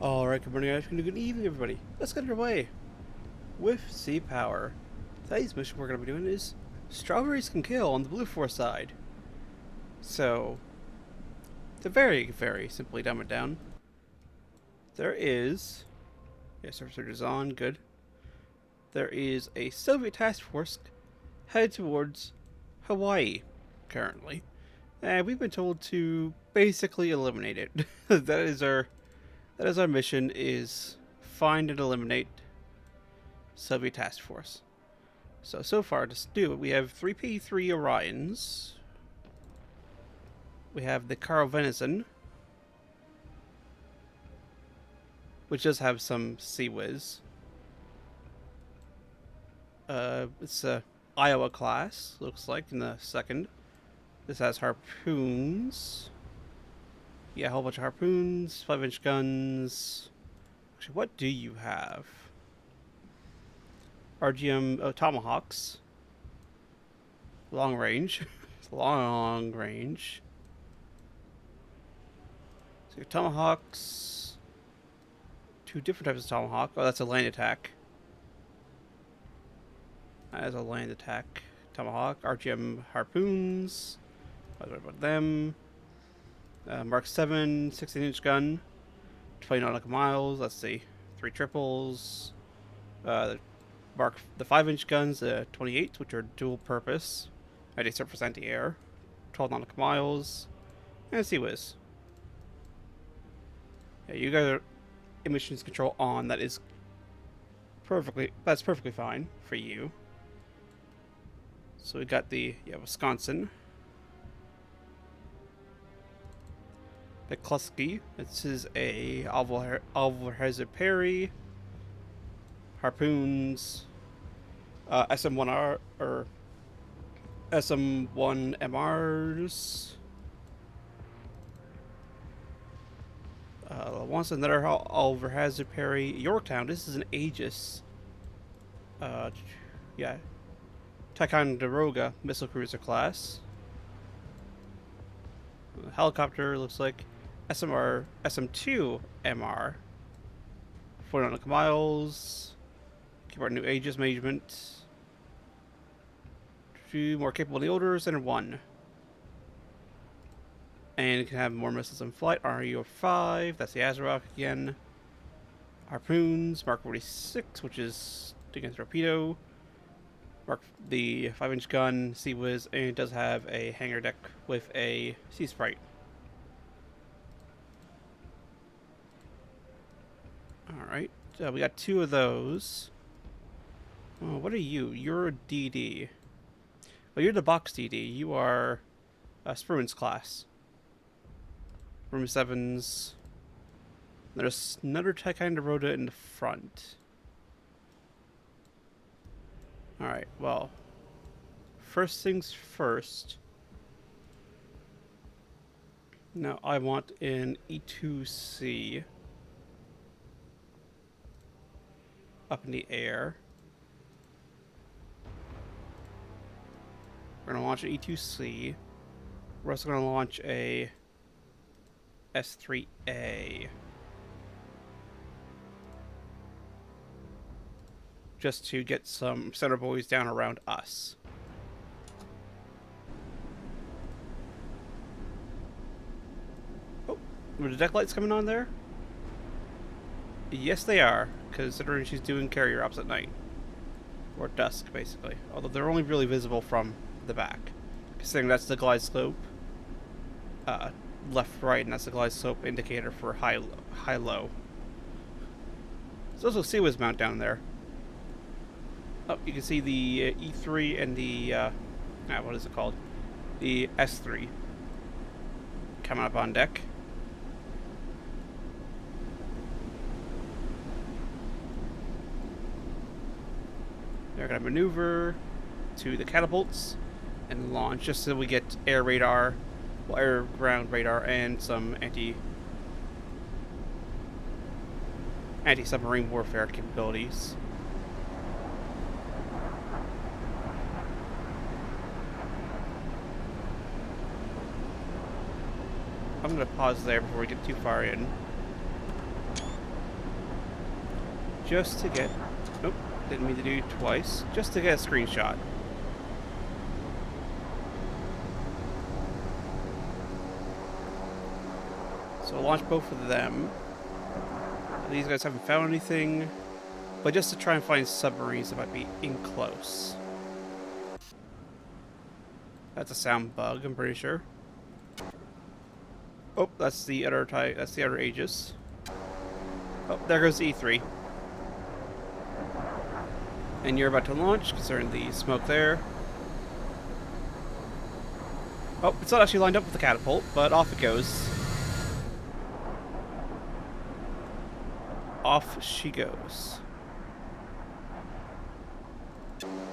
Alright, good morning, afternoon, good evening, everybody. Let's get underway with Sea Power. Today's mission we're going to be doing is Strawberries Can Kill on the bluefor side. So, to very simply dumb it down, there is... Yeah, surface search is on, good. There is a Soviet task force headed towards Hawaii, currently. And we've been told to basically eliminate it. That is our mission, is find and eliminate Soviet task force. So far to do it, we have 3P3 Orions. We have the Carl Venison, which does have some Sea Whiz. It's a Iowa class, looks like, in the second. This has harpoons. Yeah, a whole bunch of harpoons, 5-inch guns. Actually, what do you have? RGM tomahawks. Long range. Long range. So your tomahawks. Two different types of tomahawk. Oh, that's a land attack. That is a land attack tomahawk. RGM harpoons. What about them? Mark 7, 16-inch gun. 20 nautical miles. Let's see. 3 triples. The 5-inch guns, the 28s, which are dual purpose. Anti-surface, anti-air. 12 nautical miles. And Sea Whiz. Yeah, you guys are emissions control on. That's perfectly fine for you. So we got the Wisconsin. McCluskey. This is a Alvarez Perry. Harpoons. SM1R or SM1 MRs. Once another Alvarez Perry. Yorktown. This is an Aegis. Yeah. Ticonderoga missile cruiser class. Helicopter looks like SM2 MR. 40 nautical miles. Keep our new Aegis management. 2 more capable in the orders and 1. And you can have more missiles in flight. RU-5, that's the Azeroth again. Harpoons, Mark 46, which is against torpedo. Mark the 5-inch gun, Sea Whiz, and it does have a hangar deck with a Sea Sprite. Alright, we got 2 of those. Oh, what are you? You're a DD. Well, you're the box DD. You are a Spruance class. Room 7s. There's another Ticonderoga in the front. Alright, well. First things first. Now I want an E2C. Up in the air. We're going to launch an E2C. We're also going to launch a S3A. Just to get some center boys down around us. Oh, were the deck lights coming on there? Yes, they are, considering she's doing carrier ops at night. Or dusk, basically. Although they're only really visible from the back. Considering that's the glide slope. Left, right, and that's the glide slope indicator for high-low. There's also Sea Whiz mount down there. Oh, you can see the E3 and the, what is it called? The S3 coming up on deck. They're going to maneuver to the catapults and launch just so we get air radar, well, air ground radar, and some anti-submarine warfare capabilities. I'm going to pause there before we get too far in. just to get... Nope, didn't mean to do it twice. Just to get a screenshot. So I'll launch both of them. These guys haven't found anything. But just to try and find submarines that might be in close. That's a sound bug, I'm pretty sure. Oh, that's the other type. That's the other Aegis. Oh, there goes the E3. And you're about to launch, considering the smoke there. Oh, it's not actually lined up with the catapult, but off it goes. Off she goes.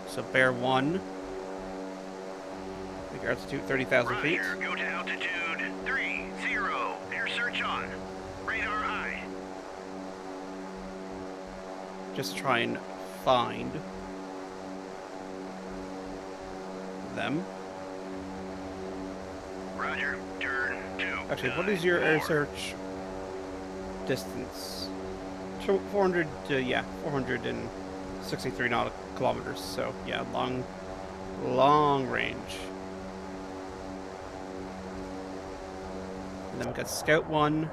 So bear 1. Make your altitude 30,000 feet. Go to altitude 30. Air search on. Radar high. Just to try and find them. Roger. Turn 2. Actually, what is your air search distance? 400, yeah, 463 nautical kilometers. So, yeah, long range. And then we got Scout 1,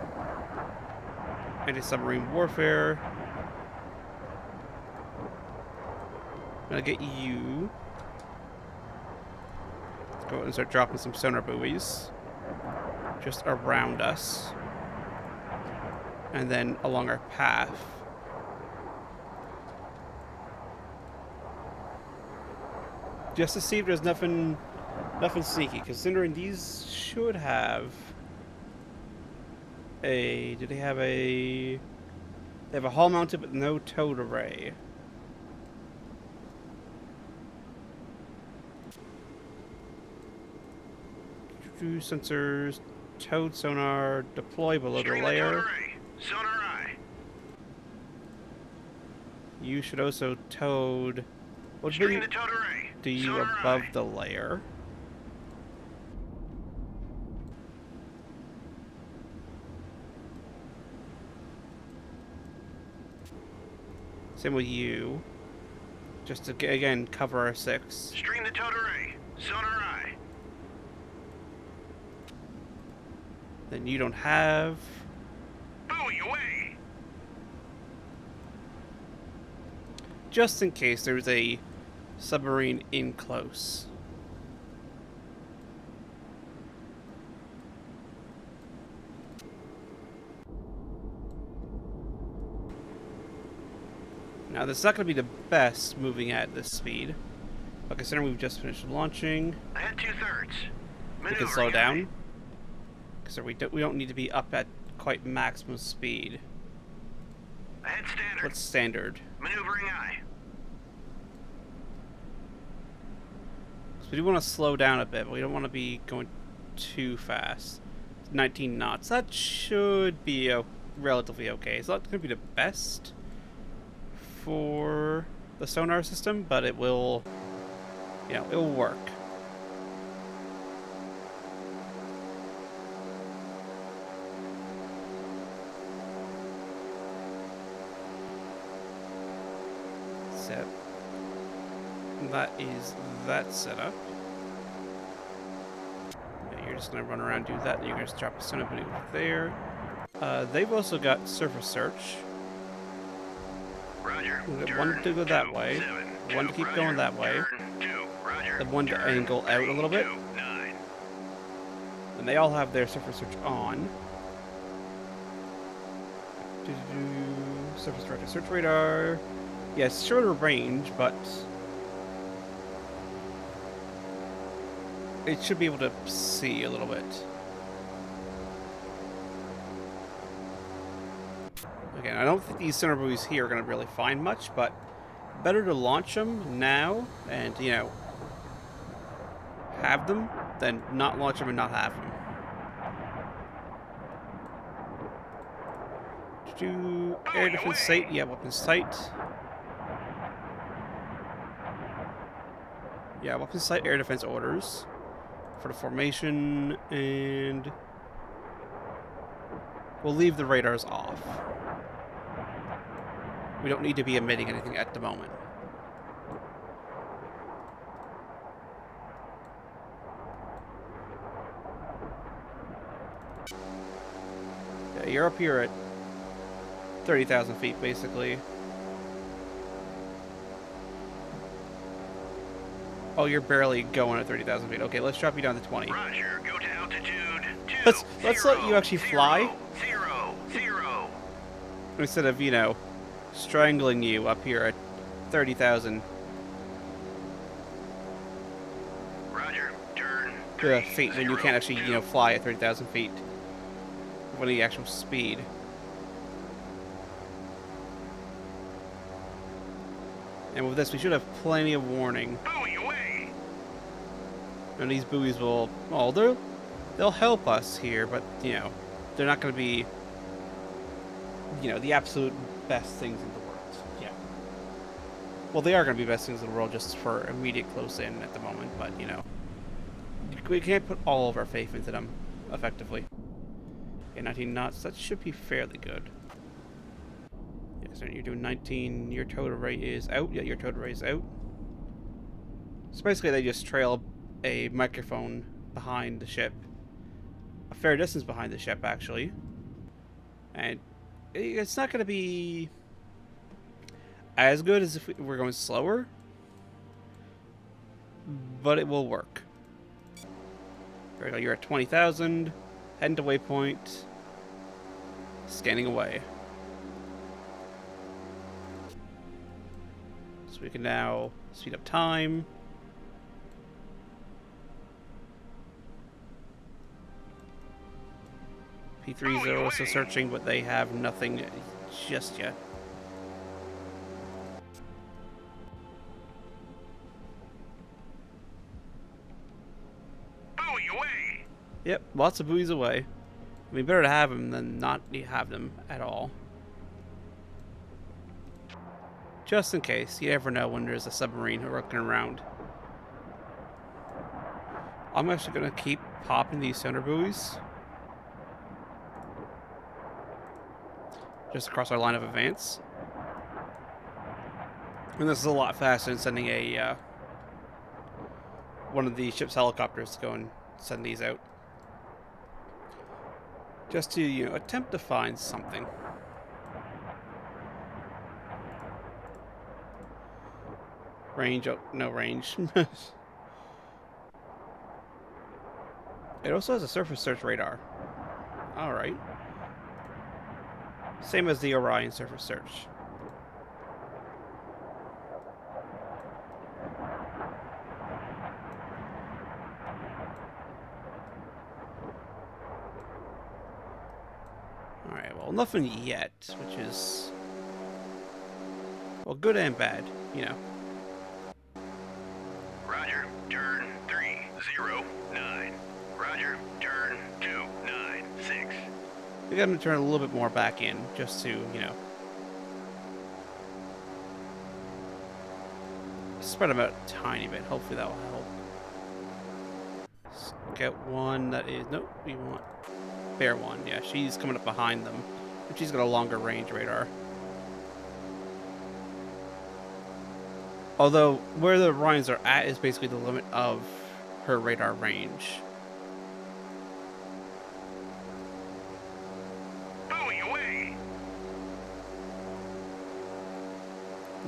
anti-submarine warfare. I'm gonna get you. Let's go and start dropping some sonar buoys just around us. And then along our path. Just to see if there's nothing sneaky, considering these should have a... Do they have a... They have a hull mounted but no towed array. Sensors, towed sonar, deploy below the layer. Sonar eye. You should also towed. What do you above the layer? Same with you. Just to again cover our 6. Stream the towed array. Sonar eye. Then you don't have. Buoy away. Just in case there's a submarine in close. Now, this is not going to be the best moving at this speed, but considering we've just finished launching, Ahead 2/3. we can slow down. Because we don't need to be up at quite maximum speed. Ahead standard. What's standard? Maneuvering eye. So we do want to slow down a bit, but we don't want to be going too fast. 19 knots. That should be relatively okay. It's not going to be the best for the sonar system, but it will, you know, it will work. Set. That is that setup. Yeah, you're just gonna run around, do that, and you're gonna drop a sonar maneuver there. They've also got surface search. Roger. One to go that way, one to keep going that way, and one to angle out a little bit. And they all have their surface search on. Surface directed search radar. Yes, shorter range, but it should be able to see a little bit. Again, I don't think these sonar buoys here are going to really find much, but better to launch them now and, you know, have them than not launch them and not have them. Do air defense sight? Yeah, weapons sight. Yeah, weapons sight, air defense orders for the formation, and we'll leave the radars off. We don't need to be emitting anything at the moment. Yeah, you're up here at 30,000 feet, basically. Oh, you're barely going at 30,000 feet. Okay, let's drop you down to 20. Roger, go to altitude 2. Let's let you actually fly. 0. Instead of, you know, strangling you up here at 30,000 Roger, turn feet when you can't actually, you know, fly at 30,000 feet. With any actual speed. And with this, we should have plenty of warning. Buoy away. And these buoys will, well, they'll help us here, but, you know, they're not going to be, you know, the absolute best things in the world. Yeah. Well, they are going to be best things in the world just for immediate close-in at the moment, but, you know, we can't put all of our faith into them effectively. Yeah, 19 knots, that should be fairly good. Yeah, so you're doing 19, your total rate is out. Yeah, your total rate is out. So basically they just trail a microphone behind the ship. A fair distance behind the ship, actually. And it's not going to be as good as if we're going slower. But it will work. There we go, you're at 20,000. Heading to waypoint. Scanning away. So we can now speed up time. P3 is also searching, but they have nothing just yet. Buoy away. Yep, lots of buoys away. I mean, better to have them than not have them at all. Just in case. You never know when there's a submarine lurking around. I'm actually going to keep popping these center buoys. Just across our line of advance. And this is a lot faster than sending a one of the ship's helicopters to go and send these out. Just to, you know, attempt to find something. Range, oh, no range. It also has a surface search radar. Alright. Same as the Orion surface search. Alright, well, nothing yet, which is, well, good and bad, you know. Roger, turn 309. Roger, turn 296. We got to turn a little bit more back in, just to, you know, spread them out a tiny bit. Hopefully that will help. Scout 1, that is, nope, we want Bear 1. Yeah, she's coming up behind them, but she's got a longer range radar. Although, where the Orions are at is basically the limit of her radar range. Buoy away.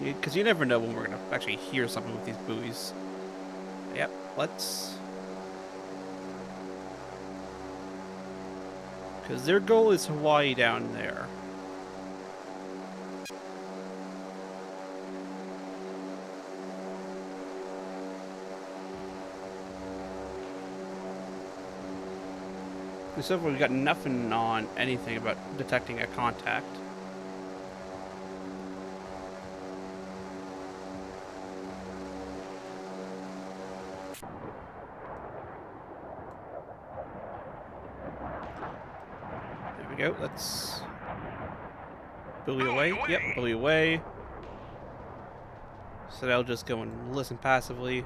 Because you never know when we're going to actually hear something with these buoys. Yep, let's... Because their goal is Hawaii down there. So far, we've got nothing on anything about detecting a contact. There we go. Let's buoy away. Yep, buoy away. So they'll just go and listen passively.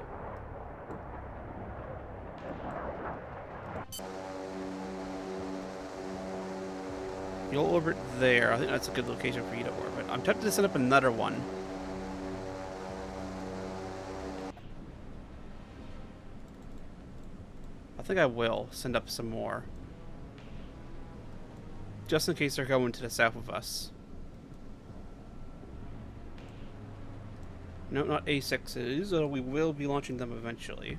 You'll orbit there. I think that's a good location for you to orbit. I'm tempted to set up another one. I think I will send up some more. Just in case they're going to the south of us. No, not A6s, although we will be launching them eventually.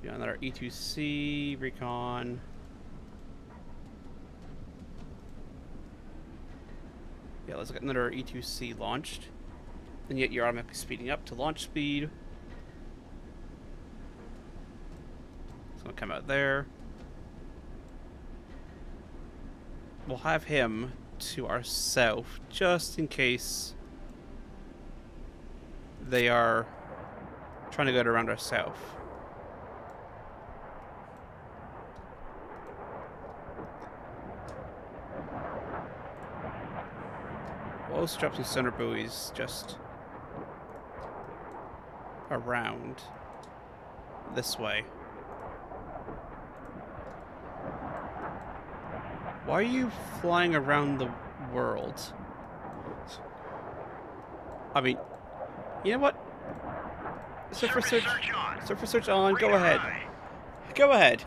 Yeah, another E2C, recon. Yeah, let's get another E2C launched. And yet you're automatically speeding up to launch speed. It's gonna come out there. We'll have him to our south, just in case they are trying to go around our south. We'll also drop some center buoys just around this way. Why are you flying around the world? I mean, you know what? Surface search on. Go ahead. Go ahead.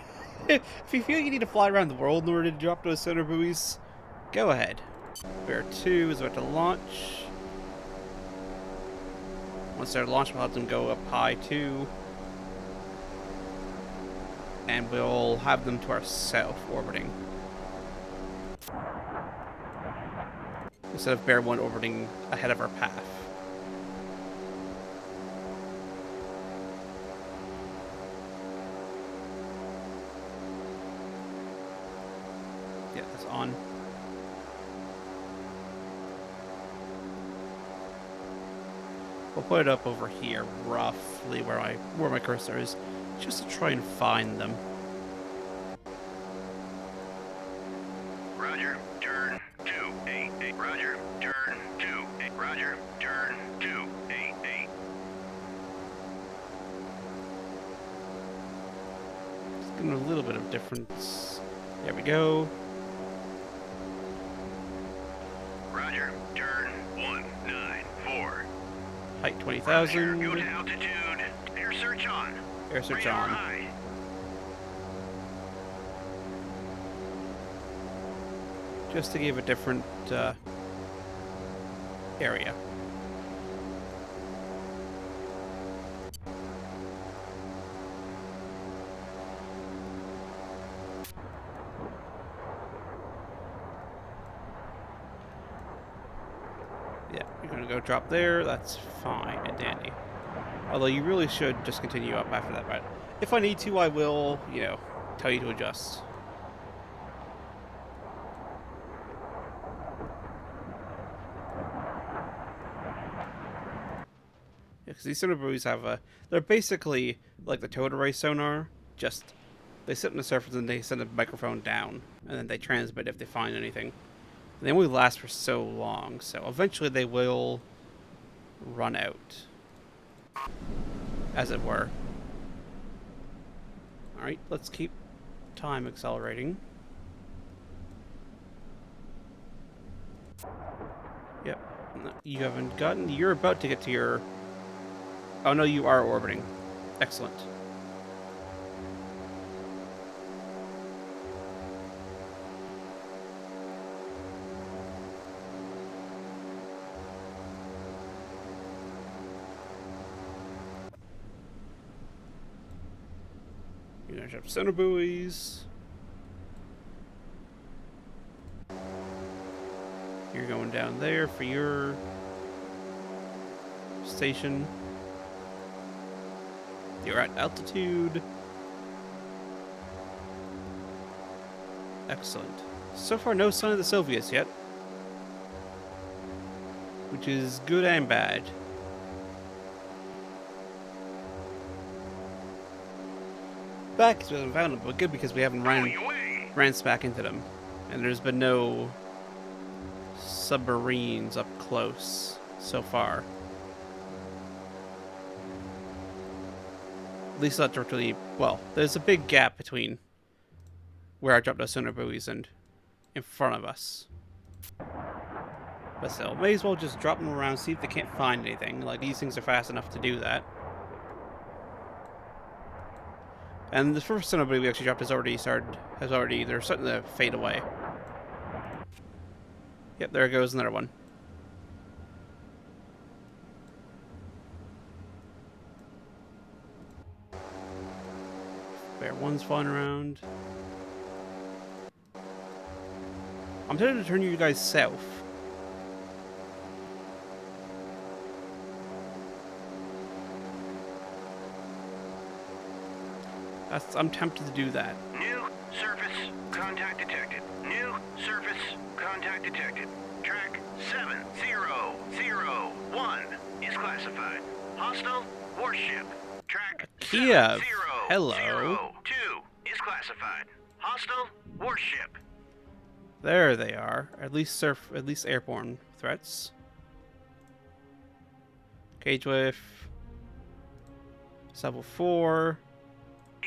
If you feel you need to fly around the world in order to drop those center buoys, go ahead. Bear 2 is about to launch. Once they're launched, we'll have them go up high too. And we'll have them to our south orbiting. Instead of Bear 1 orbiting ahead of our path. Yeah, that's on. We'll put it up over here, roughly where my cursor is, just to try and find them. Roger, turn 288. Roger, turn 28. Roger, turn 288. Just getting a little bit of difference. There we go. Roger, turn 194. Height 20,000. Go to altitude. Air search on. Air search Radar on. high. Just to give a different area. Yeah, you're gonna go drop there. That's fine and dandy. Although you really should just continue up after that, but if I need to, I will, you know, tell you to adjust. Because these sonar buoys have they're basically like the towed array sonar, just they sit on the surface and they send a microphone down, and then they transmit if they find anything. They only last for so long, so eventually they will run out, as it were. Alright, let's keep time accelerating. Yep, you haven't gotten, you're about to get to your... Oh no, you are orbiting. Excellent. You're gonna drop center buoys. You're going down there for your station. You're at altitude. Excellent. So far, no sign of the Soviets yet. Which is good and bad. Bad because we haven't found them, but good because we haven't ran smack into them. And there's been no submarines up close so far. At least not directly. Well, there's a big gap between where I dropped those sonar buoys and in front of us. But still, may as well just drop them around, see if they can't find anything. Like, these things are fast enough to do that. And the first somebody we actually dropped they're starting to fade away. Yep, there goes another one. Bear one's flying around. I'm tempted to turn you guys south. I'm tempted to do that. New surface contact detected. New surface contact detected. Track 7001 is classified. Hostile warship. Track Kiev. 7002 Hello. is classified. Hostile warship. There they are. At least airborne threats. Cage with Level 4.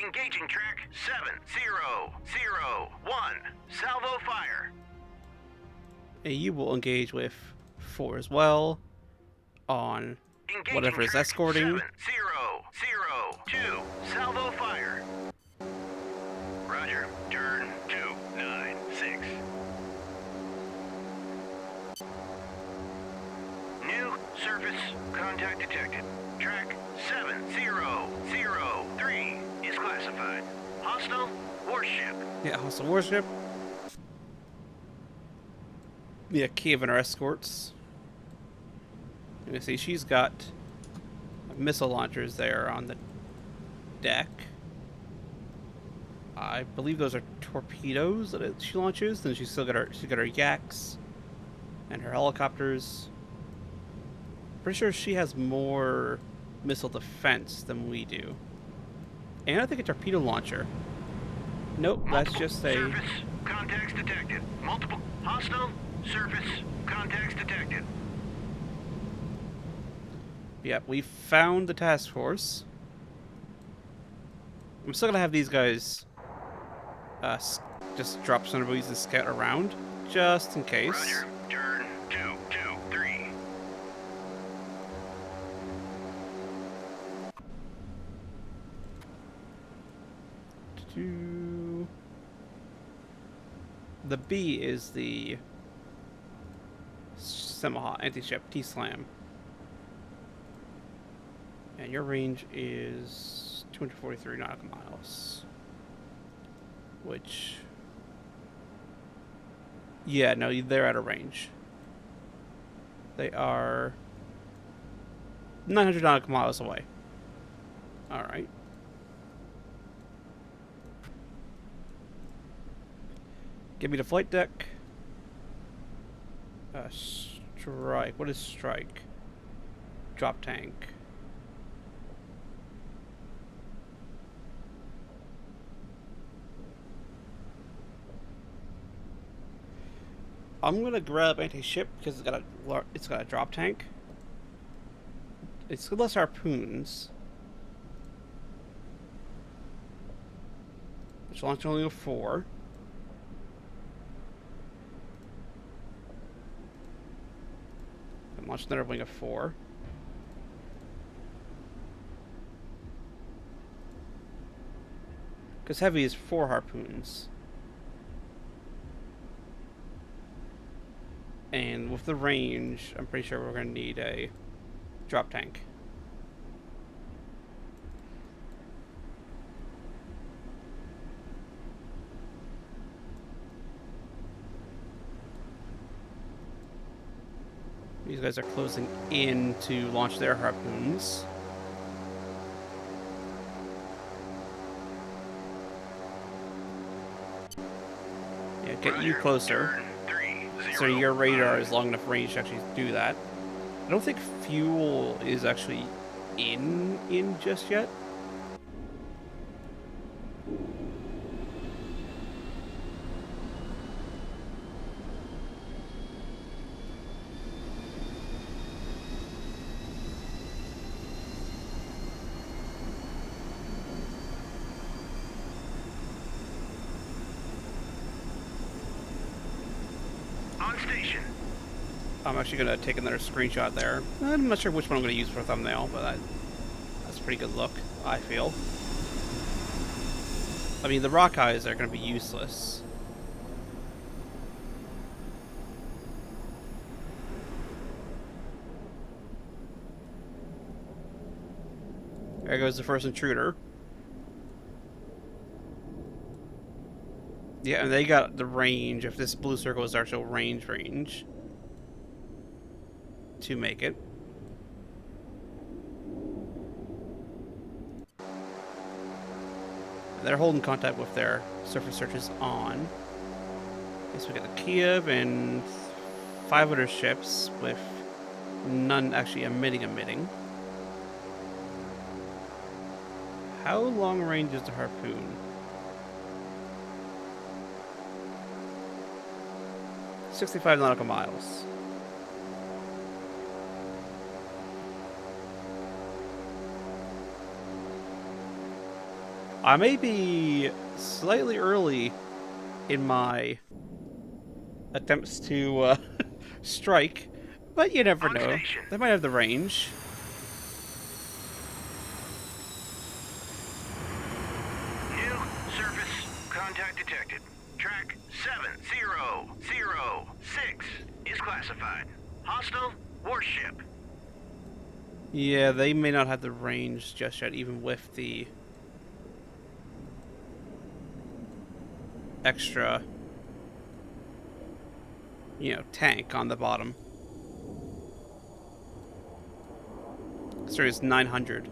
Engaging track 7001. Salvo fire. And you will engage with 4 as well on Engaging whatever is track escorting. 7002. Salvo fire. Roger. Turn 296. New surface contact detected. Track 7003 is classified. Hostile warship. Yeah, hostile warship. Yeah, Kiev and our escorts. You can see she's got missile launchers there on the deck. I believe those are torpedoes that she launches. Then she's got her yaks and her helicopters. Pretty sure she has more missile defense than we do. And I think a torpedo launcher. Nope, that's just a... Surface contacts detected. Multiple hostile surface contacts detected. Yep, we found the task force. I'm still gonna have these guys just drop some of these and scout around, just in case. Roger. Turn 223. The B is the semi-hot anti-ship T-slam. And your range is 243 nautical miles. Which... yeah, no, they're out of range. They are 900 nautical miles away. Alright. Give me the flight deck. Strike. What is strike? Drop tank. I'm gonna grab anti-ship because it's got a drop tank. It's less harpoons, which launch only a 4. And launch another wing of 4. Because heavy is 4 harpoons. And with the range, I'm pretty sure we're going to need a drop tank. These guys are closing in to launch their harpoons. Yeah, get you closer. So your radar is long enough range to actually do that. I don't think fuel is actually in just yet. On station. I'm actually going to take another screenshot there. I'm not sure which one I'm going to use for a thumbnail, but that's a pretty good look, I feel. I mean, the rock eyes are going to be useless. There goes the first intruder. Yeah, and they got the range, if this blue circle is actual range to make it. And they're holding contact with their surface searches on. Okay, so we got the Kiev and 5 other ships with none actually emitting. How long range is the harpoon? 65 nautical miles. I may be slightly early in my attempts to strike, but you never know. They might have the range. New surface contact detected. Track 7006 is classified. Hostile warship. Yeah, they may not have the range just yet, even with the extra, tank on the bottom. So it's 900.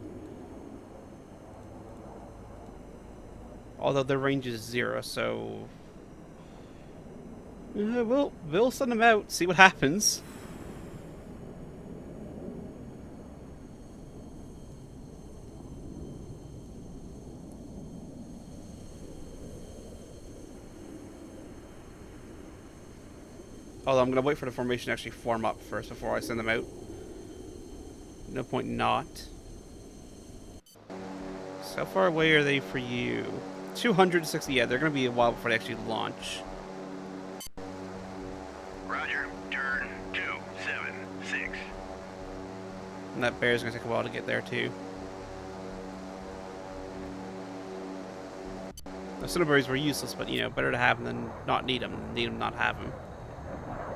Although the range is 0, so we'll send them out, see what happens. Although I'm gonna wait for the formation to actually form up first before I send them out. No point not. So far away are they for you? 260. Yeah, they're gonna be a while before they actually launch. Roger. Turn 276. And that bear's gonna take a while to get there too. The Cinnaberries were useless, but better to have them than not need them. Need them, not have them.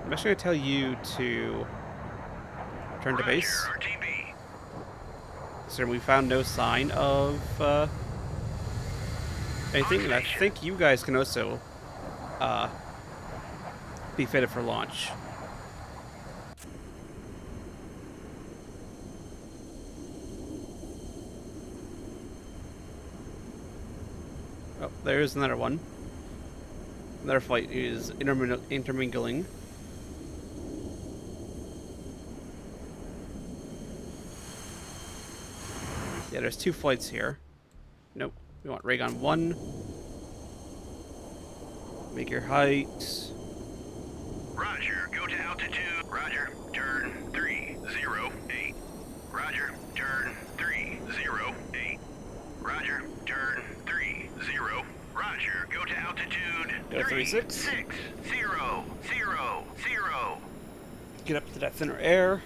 I'm actually gonna tell you to return to base. RTB. So we found no sign of anything, and I think you guys can also be fitted for launch. Oh, there's another one. Another flight is intermingling. Yeah, there's 2 flights here. Nope. We want Raygon 1. Make your height. Roger. Go to altitude. Roger. Turn 308. Roger. Turn 308. Roger. Turn 30. Roger. Go to altitude. Go 36. 600. Get up to that thinner air.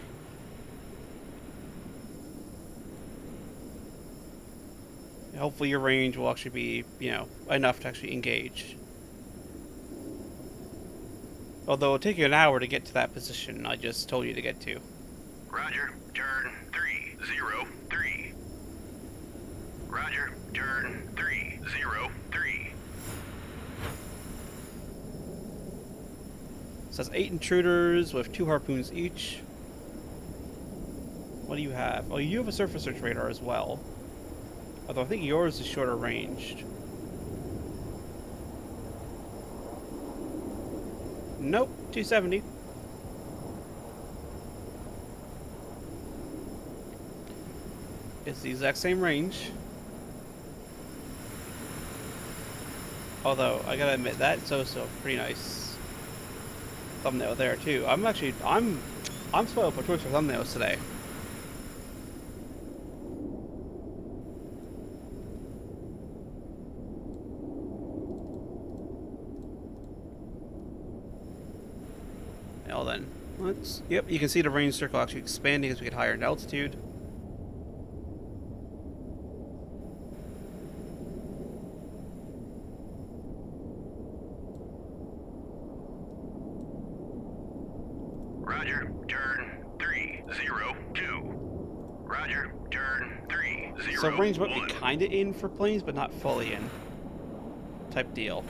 Hopefully your range will actually be, enough to actually engage. Although it'll take you an hour to get to that position I just told you to get to. Roger. Turn 303. Roger. Turn 303. So that's 8 intruders with 2 harpoons each. What do you have? Oh, you have a surface search radar as well. Although I think yours is shorter ranged. Nope, 270. It's the exact same range. Although I gotta admit that's also pretty nice thumbnail there too. I'm spoiled for choice for thumbnails today. Yep, you can see the range circle actually expanding as we get higher in altitude. Roger, turn 302. Roger, turn 301. So range might be kind of in for planes, but not fully in. Type deal.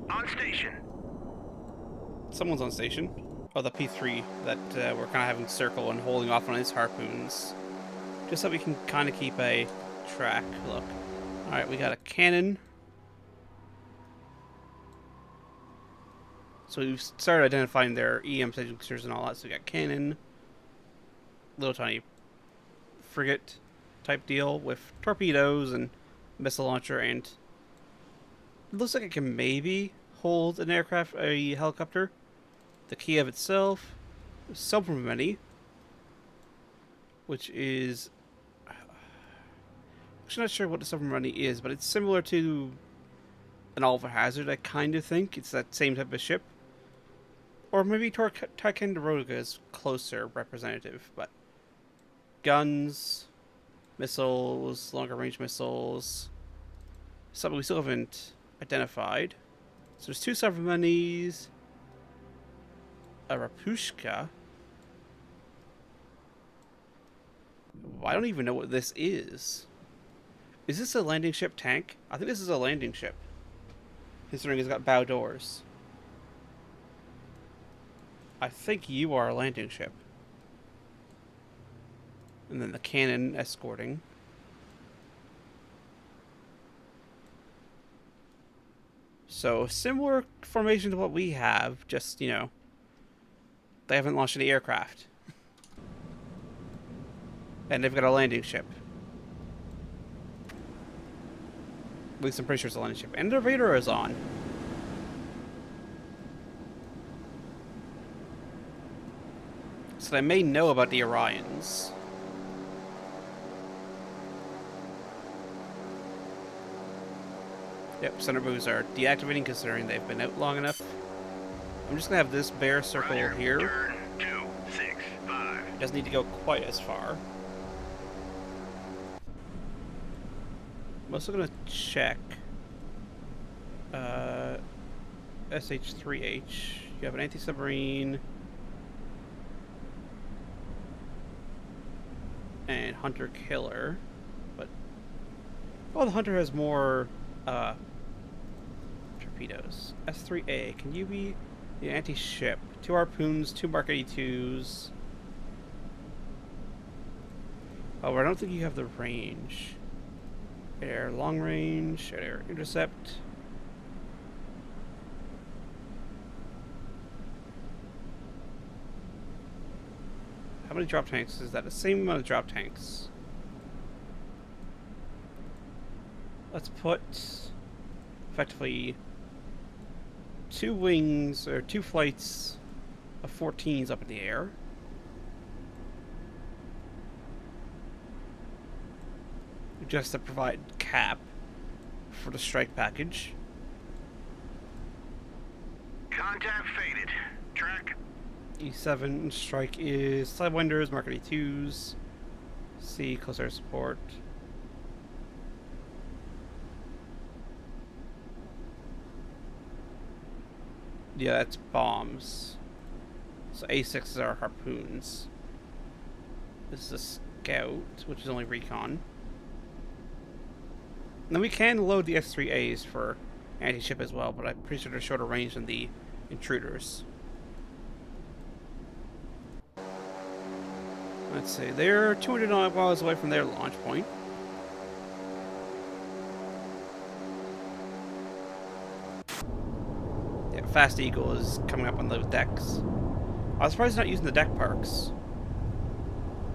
On station. Someone's on station. Oh, the P3 that we're kind of having circle and holding off on his harpoons. Just so we can kind of keep a track. Look. Alright, we got a cannon. So we've started identifying their EM signatures and all that. So we got cannon. Little tiny frigate type deal with torpedoes and missile launcher, and it looks like it can maybe hold an aircraft, a helicopter. The Kiev itself, submarine, which is, actually not sure what the submarine is, but it's similar to an Oliver Hazard. I kind of think it's that same type of ship, or maybe Ticonderoga is closer representative. But guns, missiles, longer range missiles, something we still haven't identified. So there's two submarines, a Rapushka. I don't even know what this is. Is this a landing ship tank? I think this is a landing ship, considering it's got bow doors. I think you are a landing ship. And then the cannon escorting. So, similar formation to what we have, just, you know, they haven't launched any aircraft. And they've got a landing ship. At least I'm pretty sure it's a landing ship. And their radar is on. So they may know about the Orions. Yep, center moves are deactivating considering they've been out long enough. I'm just going to have this bare circle Roger, here. turn 265. It doesn't need to go quite as far. I'm also going to check SH-3H. You have an anti-submarine and Hunter-Killer, but the Hunter has more torpedoes. S-3A, can you be the anti-ship? 2 harpoons, 2 Mark 82s. Oh, I don't think you have the range. Air long range, air intercept. How many drop tanks is that? The same amount of drop tanks. Let's put effectively 2 wings or 2 flights of 14s up in the air. Just to provide cap for the strike package. Contact faded. Track. E7 strike is Sidewinders, Mark 82s. C, close air support. Yeah, that's bombs. So A6s are harpoons. This is a scout, which is only recon. Now we can load the S3As for anti-ship as well, but I'm pretty sure they're shorter range than the intruders. Let's see, they're 200 miles away from their launch point. Yeah, Fast Eagle is coming up on those decks. I was surprised they're not using the deck parks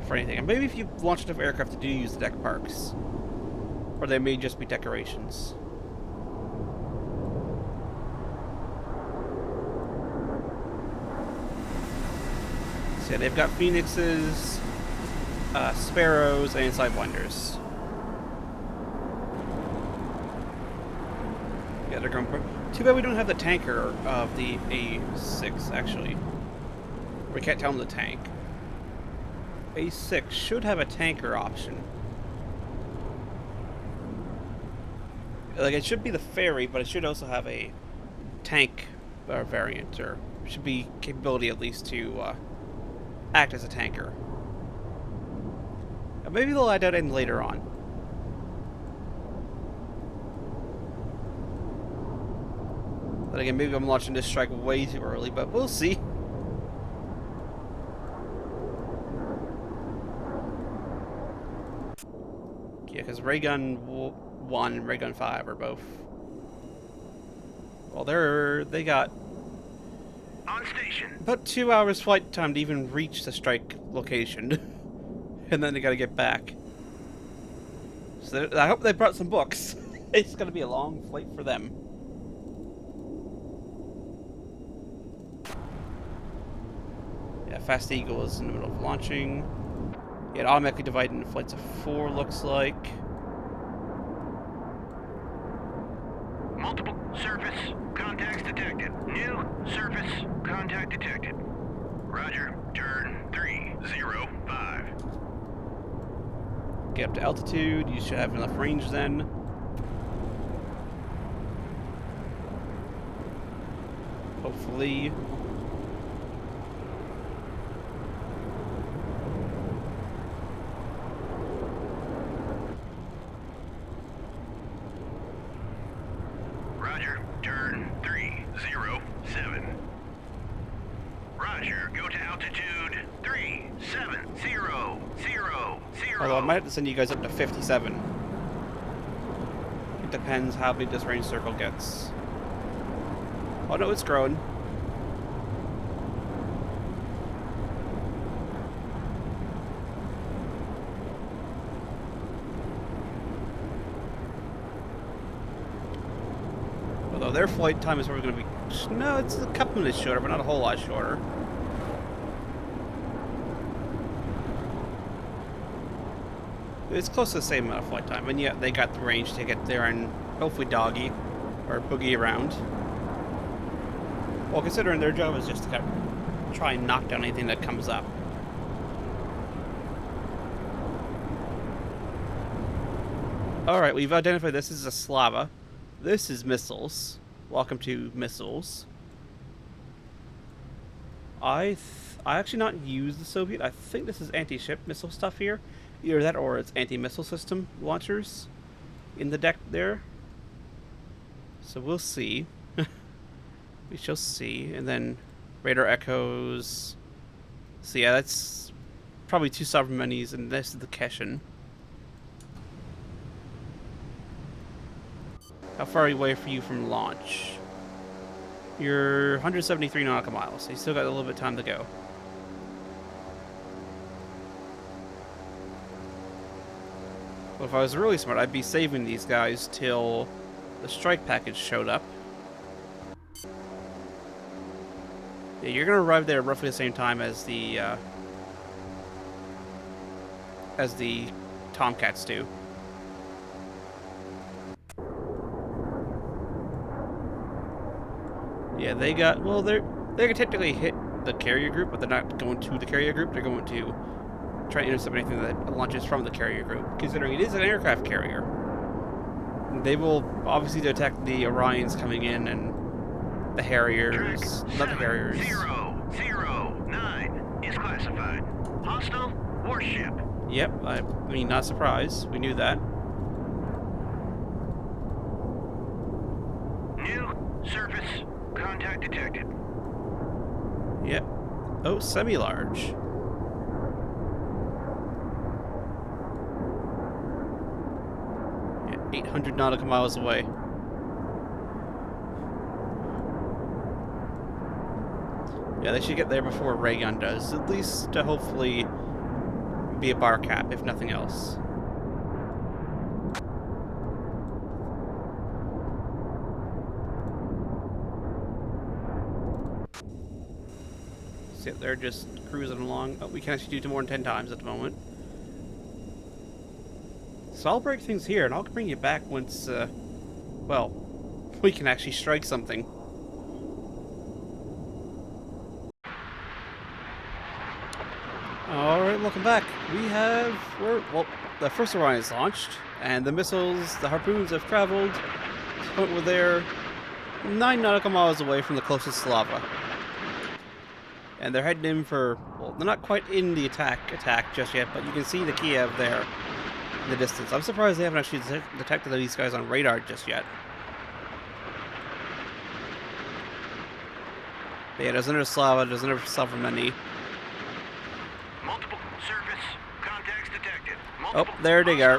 for anything. And maybe if you launch enough aircraft to do use the deck parks. Or they may just be decorations. So yeah, they've got Phoenixes, Sparrows, and Sidewinders. Yeah, they're going. Too bad we don't have the tanker of the A6. Actually, we can't tell them the tank. A6 should have a tanker option. Like, it should be the ferry, but it should also have a tank variant, or should be capability at least to act as a tanker. Maybe they'll add that in later on. But again, maybe I'm launching this strike way too early, but we'll see. Yeah, because Raygun 1 and Raygun 5 are both... Well, they got... On station. About 2 hours flight time to even reach the strike location. And then they gotta get back. So I hope they brought some books. It's gonna be a long flight for them. Yeah, Fast Eagle is in the middle of launching. Yeah, it automatically divided into flights of 4, looks like. Multiple surface contacts detected. New surface contact detected. Roger, turn 305. Get up to altitude, you should have enough range then. Hopefully. Roger, turn 307. Roger, go to altitude 37000. Although I might have to send you guys up to 57. It depends how big this range circle gets. Oh no, it's growing. Although their flight time is probably going to be... No, it's a couple minutes shorter, but not a whole lot shorter. It's close to the same amount of flight time, and yet they got the range to get there and hopefully doggy or boogie around. Well, considering their job is just to try and knock down anything that comes up. Alright, we've identified this as a Slava. This is missiles. Welcome to missiles. I actually not use the Soviet. I think this is anti-ship missile stuff here. Either that or it's anti-missile system launchers in the deck there. So we'll see. We shall see. And then radar echoes. So yeah, that's probably 2 sovereign minis, and this is the Keshin. How far away are you from launch? You're 173 nautical miles, so you still got a little bit of time to go. Well, if I was really smart, I'd be saving these guys till the strike package showed up. Yeah, you're gonna arrive there roughly the same time as the Tomcats do. Yeah, they got... Well, they can technically hit the carrier group, but they're not going to the carrier group. They're going to try and intercept anything that launches from the carrier group, considering it is an aircraft carrier. They will obviously detect the Orions coming in and the Harriers, not the Harriers. 009 is classified. Hostile warship. Yep, I mean, not surprised. We knew that. New surface contact detected. Yep. Oh, semi-large. Yeah, 800 nautical miles away. Yeah, they should get there before Raygun does, at least to hopefully be a bar cap, if nothing else. So they're just cruising along. Oh, we can actually do more than 10 times at the moment. So I'll break things here, and I'll bring you back once, well, we can actually strike something. Alright, welcome back. Well, the first Orion is launched, and the missiles, the harpoons have traveled to the point where they're 9 nautical miles away from the closest lava. And they're heading in for, well, they're not quite in the attack just yet, but you can see the Kiev there in the distance. I'm surprised they haven't actually detected these guys on radar just yet. But yeah, there's another Slava many. Multiple surface contacts detected. Oh, there they are.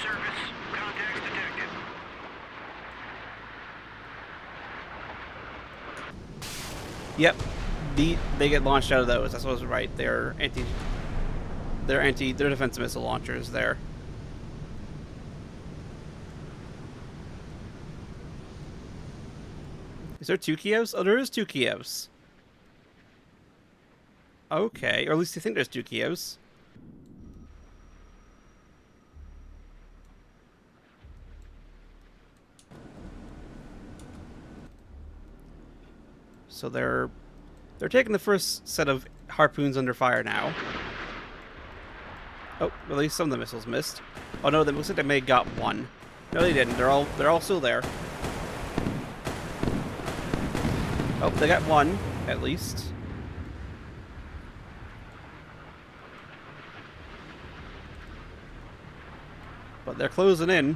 Surface contacts detected. Yep, they get launched out of those. That's what was right. They're defensive missile launchers there. Is there 2 Kievs? Oh, there is 2 Kievs. Okay, or at least I think there's 2 Kievs. So they're taking the first set of harpoons under fire now. Oh, at least some of the missiles missed. Oh no, it looks like they may have got one. No, they didn't. They're all still there. Oh, they got one at least. But they're closing in.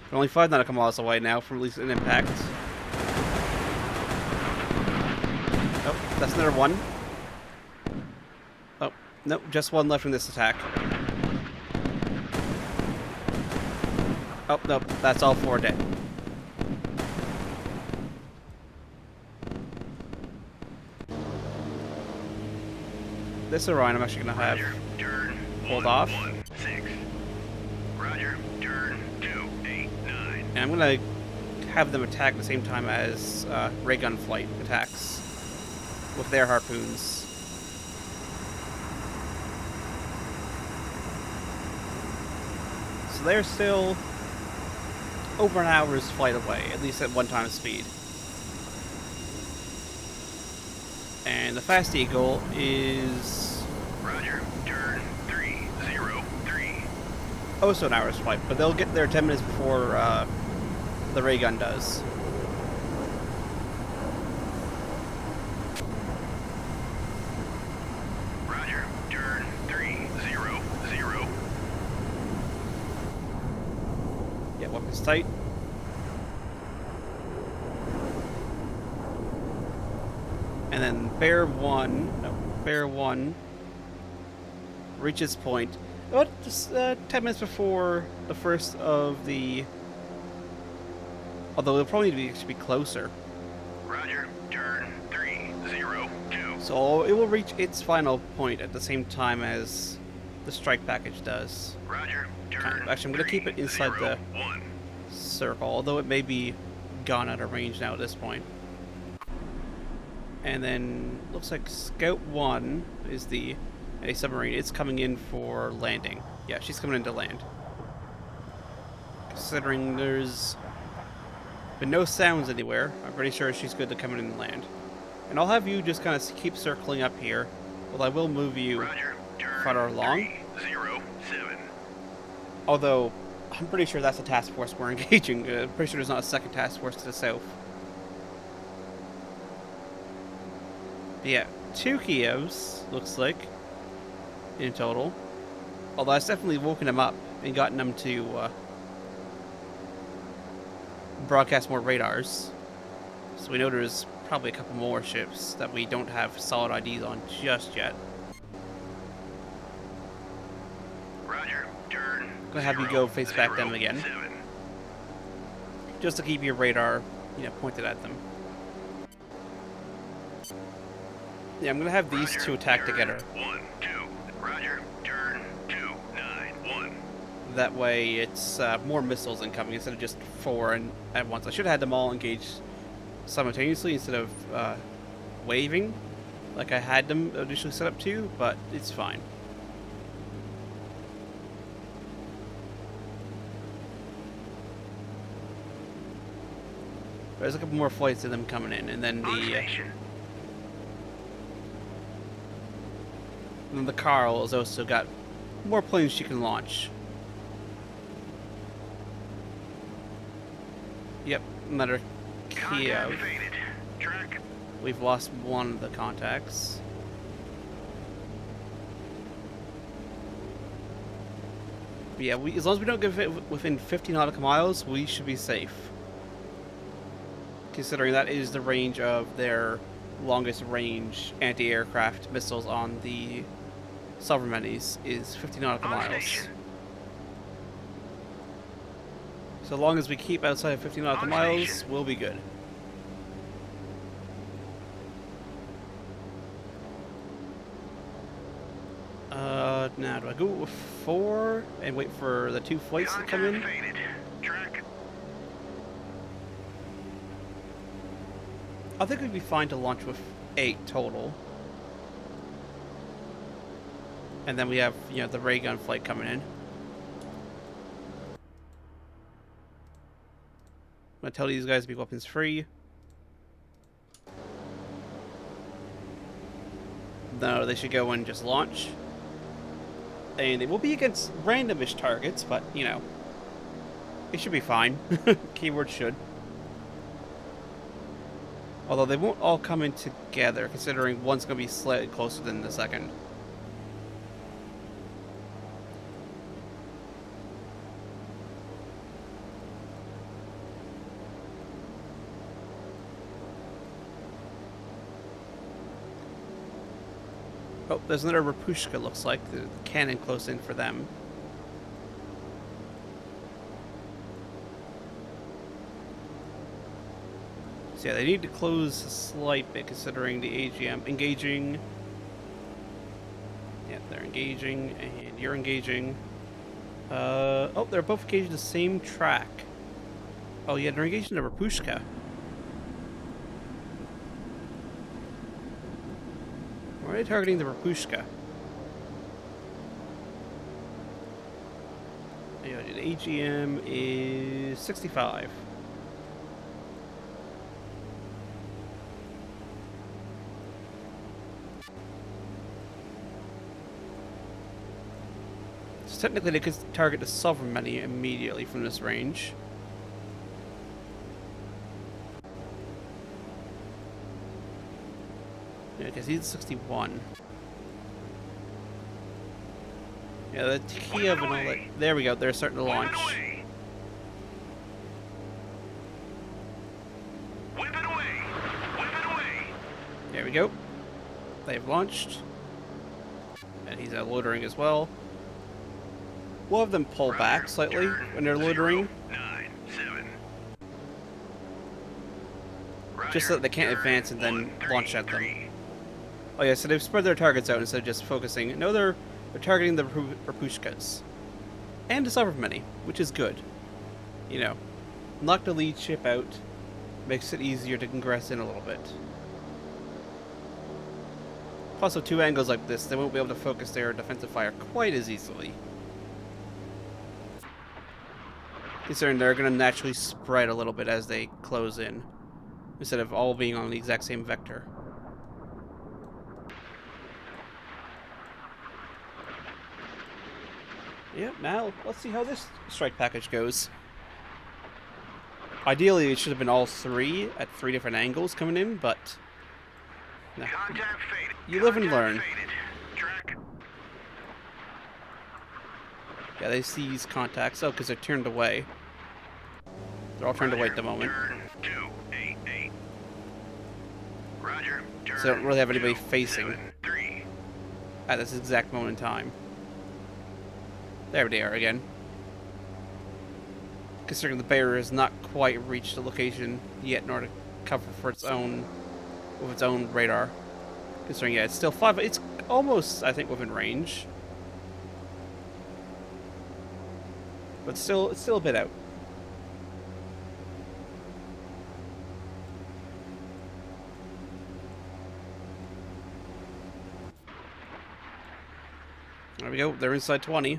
They're only 5 nautical miles away now from at least an impact. Oh, that's another one. Oh, nope, just one left from this attack. Oh, nope, that's all 4 dead. This Orion I'm actually going to have hold off. 1-1-6. Roger, turn 2-8-9. And I'm going to have them attack at the same time as ray gun flight attacks with their harpoons. So they're still over an hour's flight away, at least at 1 time speed. And the Fast Eagle is... Roger, turn 3-0-3. also an hour's flight, but they'll get there 10 minutes before the ray gun does. Roger, turn 3-0-0. Yeah, weapons tight. And then Bear 1 reaches point about just 10 minutes before the first of the... Although it'll probably need to be closer. Roger, turn 3-0-2. So it will reach its final point at the same time as the strike package does. Roger, turn Actually, I'm going to keep it inside the 3-0-1. circle, although it may be gone out of range now at this point. And then looks like Scout 1 is a submarine. It's coming in for landing. Yeah, she's coming in to land. Considering there's been no sounds anywhere, I'm pretty sure she's good to come in and land. And I'll have you just kind of keep circling up here, well, I will move you Roger, turn farther along. 3-0-7. Although, I'm pretty sure that's a task force we're engaging. I'm pretty sure there's not a second task force to the south. But yeah, 2 Kievs, looks like, in total. Although that's definitely woken them up and gotten them to broadcast more radars. So we know there's probably a couple more ships that we don't have solid IDs on just yet. Roger, turn. Gonna have you go face back them again, 7. just to keep your radar, pointed at them. Yeah, I'm gonna have these Roger, 2 attack turn together. 1-2. Roger, turn 2-9-1. That way, it's more missiles incoming instead of just 4 at once. I should have had them all engaged simultaneously instead of waving, like I had them initially set up to, but it's fine. There's a couple more flights of them coming in, and then On station. the Carl has also got more planes she can launch. Yep, another Kiev. Contact faded. Track. We've lost one of the contacts. But yeah, as long as we don't get it within 50 nautical miles, we should be safe. Considering that is the range of their longest range anti-aircraft missiles on the Sovereigns is 50 nautical On miles. station. So long as we keep outside of 50 nautical On miles, station. we'll be good. Now do I go with 4 and wait for the 2 flights to come in? Contact faded. Track. I think we'd be fine to launch with 8 total. And then we have, you know, the ray gun flight coming in. I'm gonna tell these guys to be weapons free. No, they should go and just launch. And it will be against randomish targets, but, you know, it should be fine. Keyword should. Although they won't all come in together, considering one's going to be slightly closer than the second. Oh, there's another Rapushka, looks like. The cannon close in for them. So yeah, they need to close a slight bit, considering the AGM engaging. Yeah, they're engaging, and you're engaging. Oh, they're both engaging the same track. Oh yeah, they're engaging the Rapushka. Why are they targeting the Rapushka? Yeah, the AGM is 65. So technically they could target the Sovereign immediately from this range. Yeah, because he's 61. Yeah, the Kiev and all that. There we go, they're starting to launch. Whip it away. Whip it away. There we go. They've launched. And he's loitering as well. We'll have them pull back slightly when they're loitering. 9-7. Just so that they can't advance and then launch at them. Oh yeah, so they've spread their targets out instead of just focusing. No, they're targeting the Rapushkas. And the Sovereign, which is good. You know, knock the lead ship out. Makes it easier to ingress in a little bit. Plus, with 2 angles like this, they won't be able to focus their defensive fire quite as easily. Considering they're going to naturally spread a little bit as they close in, instead of all being on the exact same vector. Yep, now let's see how this strike package goes. Ideally, it should have been all 3 at 3 different angles coming in, but no. Contact faded. You live and learn. Faded. Track. Yeah, they see these contacts. Oh, because they're turned away. They're all turned away at the moment. Turn 288. Roger. Turn So they don't really have anybody facing 273. at this exact moment in time. There they are again. Considering the barrier has not quite reached the location yet in order to cover for its own with its own radar. Considering, yeah, it's still 5, it's almost, I think, within range. But still, it's still a bit out. There we go, they're inside 20.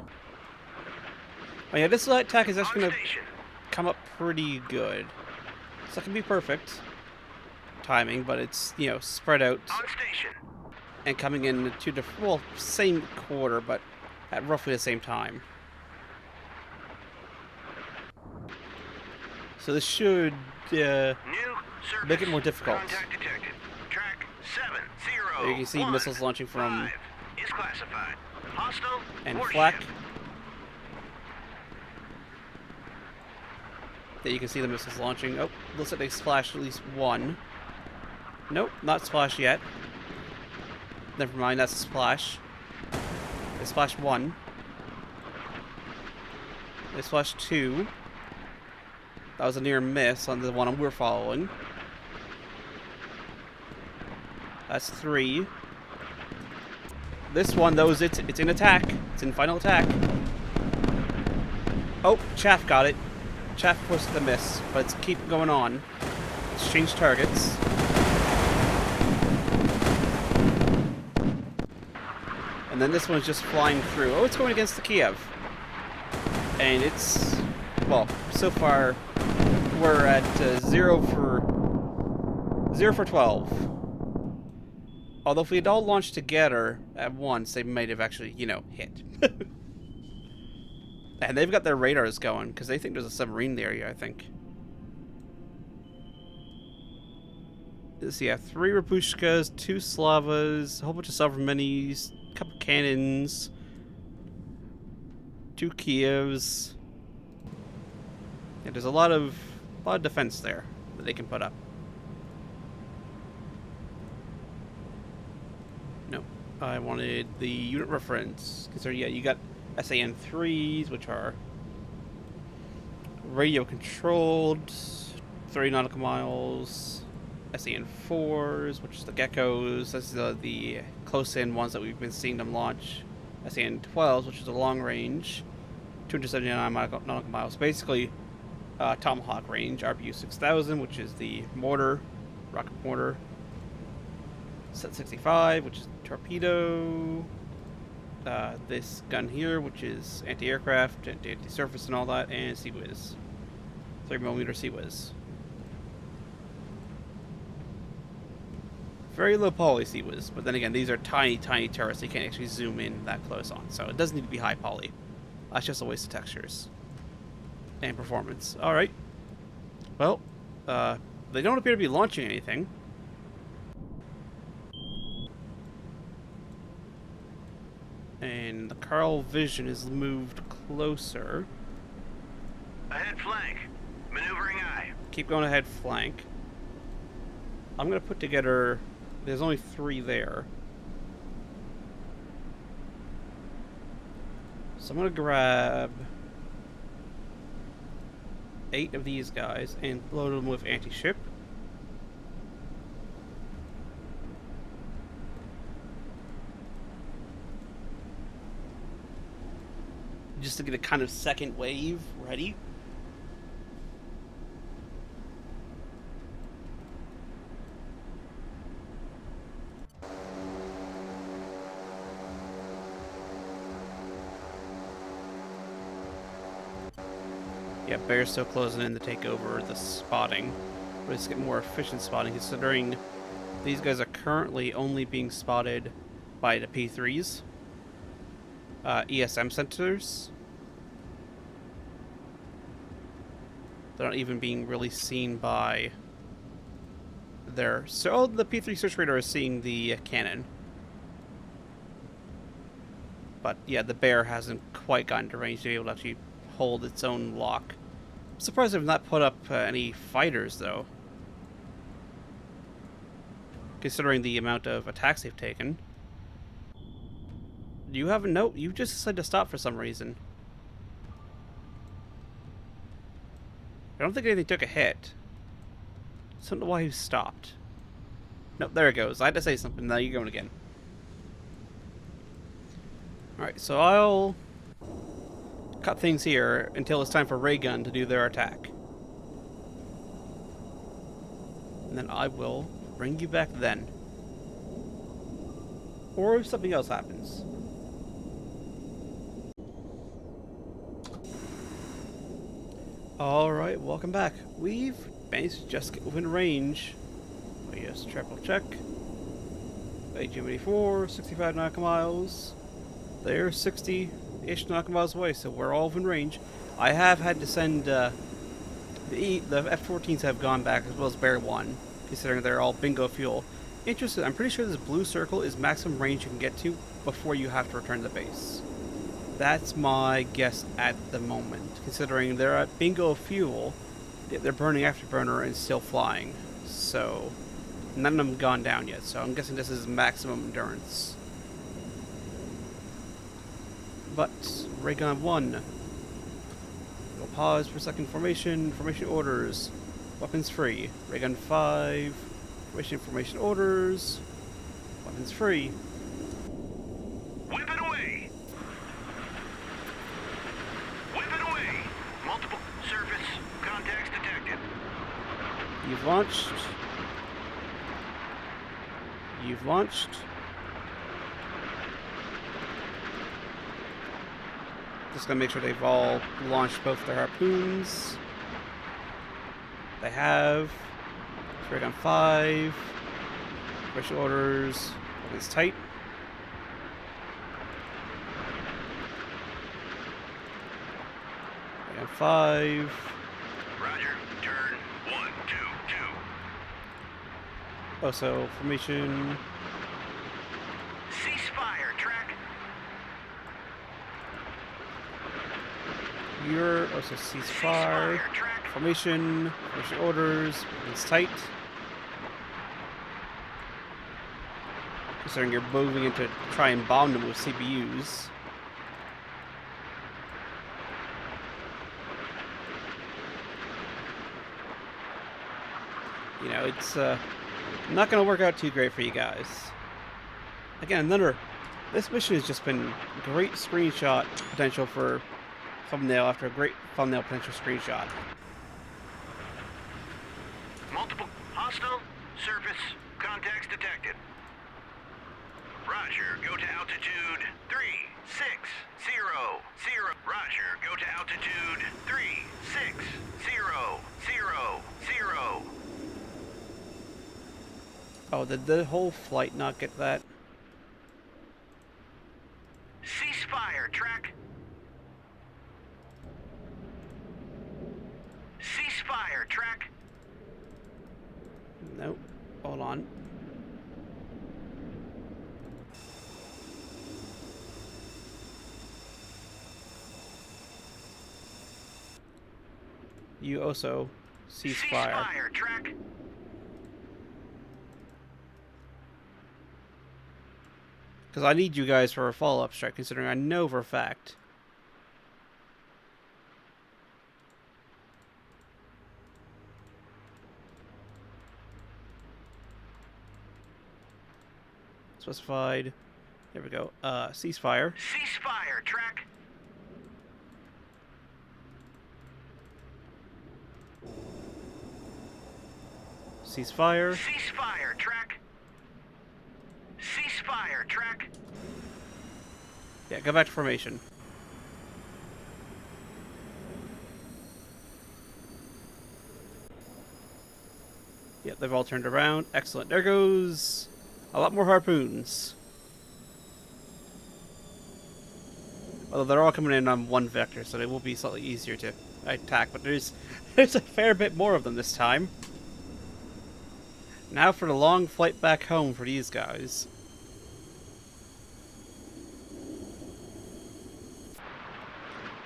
Oh yeah, this light attack is actually going to come up pretty good. not gonna be perfect timing, but it's, you know, spread out On station. and coming in two different, well, same quarter, but at roughly the same time. So this should New surface. make it more difficult. Contact detected. Track 70. There you can see missiles launching from is classified. Hostile and warship. flak. There you can see the missiles launching. Oh, looks like they splashed at least one. Nope, not splash yet. Never mind, that's a splash. They splashed one. They splashed two. That was a near miss on the one we're following. That's three. This one, though, it's in attack. It's in final attack. Oh, Chaff got it. Chaff pushed the miss, but it's keep going on. It's changed targets. And then this one's just flying through. Oh, it's going against the Kiev. And it's, well, so far we're at 0 for 12. Although if we had all launched together at once, they might have actually, you know, hit. And they've got their radars going, because they think there's a submarine in the area, I think. Let's see, 3 Rapushkas, 2 Slavas, a whole bunch of Sovereign Minis, a couple cannons, 2 Kievs. Yeah, there's a lot of defense there that they can put up. No, I wanted the unit reference. Because yeah, you got SAN-3s, which are radio controlled, 30 nautical miles. SAN-4s, which is the Geckos. That's the close-in ones that we've been seeing them launch. SAN-12s, which is a long range, 279 nautical miles. Basically, Tomahawk range. RBU-6000, which is the mortar, rocket mortar. Set-65, which is torpedo. This gun here, which is anti-aircraft, anti-surface and all that, and CIWS. 3mm CIWS. Very low poly CIWS, but then again, these are tiny, tiny turrets. You can't actually zoom in that close on, so it doesn't need to be high poly. That's just a waste of textures and performance. All right. Well, they don't appear to be launching anything. And the Carl Vision is moved closer. Ahead flank. Maneuvering eye. Keep going ahead flank. I'm going to put together... There's only 3 there. So I'm going to grab 8 of these guys and load them with anti-ship. Just to get a kind of second wave ready. Yeah, Bear's still closing in to take over the spotting. We're just getting more efficient spotting, considering these guys are currently only being spotted by the P3s. ESM sensors. They're not even being really seen by their... So the P3 search radar is seeing the cannon. But yeah, the Bear hasn't quite gotten to range to be able to actually hold its own lock. I'm surprised they've not put up any fighters, though. Considering the amount of attacks they've taken. You have a note? You just decided to stop for some reason. I don't think anything took a hit. I don't know why he stopped. Nope, there it goes. I had to say something. Now you're going again. Alright, so I'll cut things here until it's time for Ray Gun to do their attack. And then I will bring you back then. Or if something else happens. Alright, welcome back. We've managed to just get within range. Let me just triple check. AGM-84, 65 nautical miles. They're 60-ish nautical miles away, so we're all within range. I have had to send the F-14s have gone back, as well as Bear 1, considering they're all bingo fuel. Interesting, I'm pretty sure this blue circle is maximum range you can get to before you have to return to base. That's my guess at the moment, considering they're at bingo fuel, they're burning afterburner and still flying. So, none of them gone down yet, so I'm guessing this is maximum endurance. But, ray gun 1. We'll pause for second formation orders. Weapons free. Ray gun 5. Formation orders. Weapons free. Whip it away! Whip it away! Multiple surface contacts detected. You've launched. You've launched. Just gonna make sure they've all launched both their harpoons. They have. Ray gun 5. Special orders. It's tight. Ray gun 5. Roger. Turn 1, 2, 2. Also, formation. Ceasefire, track. You're also ceasefire. Track. Formation orders. It's tight. Considering you're moving in to try and bomb them with CPUs. You know, it's not going to work out too great for you guys. Again, this mission has just been great screenshot potential for thumbnail after a great thumbnail potential screenshot. Multiple hostile surface contacts detected. Roger, go to altitude 3600. Roger, go to altitude 3600. Oh, did the whole flight not get that? Ceasefire, track. Ceasefire, track. Nope. Hold on. You also ceasefire. Ceasefire, track. Because I need you guys for a follow-up strike, considering I know for a fact. Specified. There we go. Ceasefire. Ceasefire, track. Ceasefire. Ceasefire, track. Ceasefire, track. Yeah, go back to formation. Yep, they've all turned around. Excellent. There goes a lot more harpoons. Although they're all coming in on one vector, so they will be slightly easier to attack. But there's a fair bit more of them this time. Now for the long flight back home for these guys.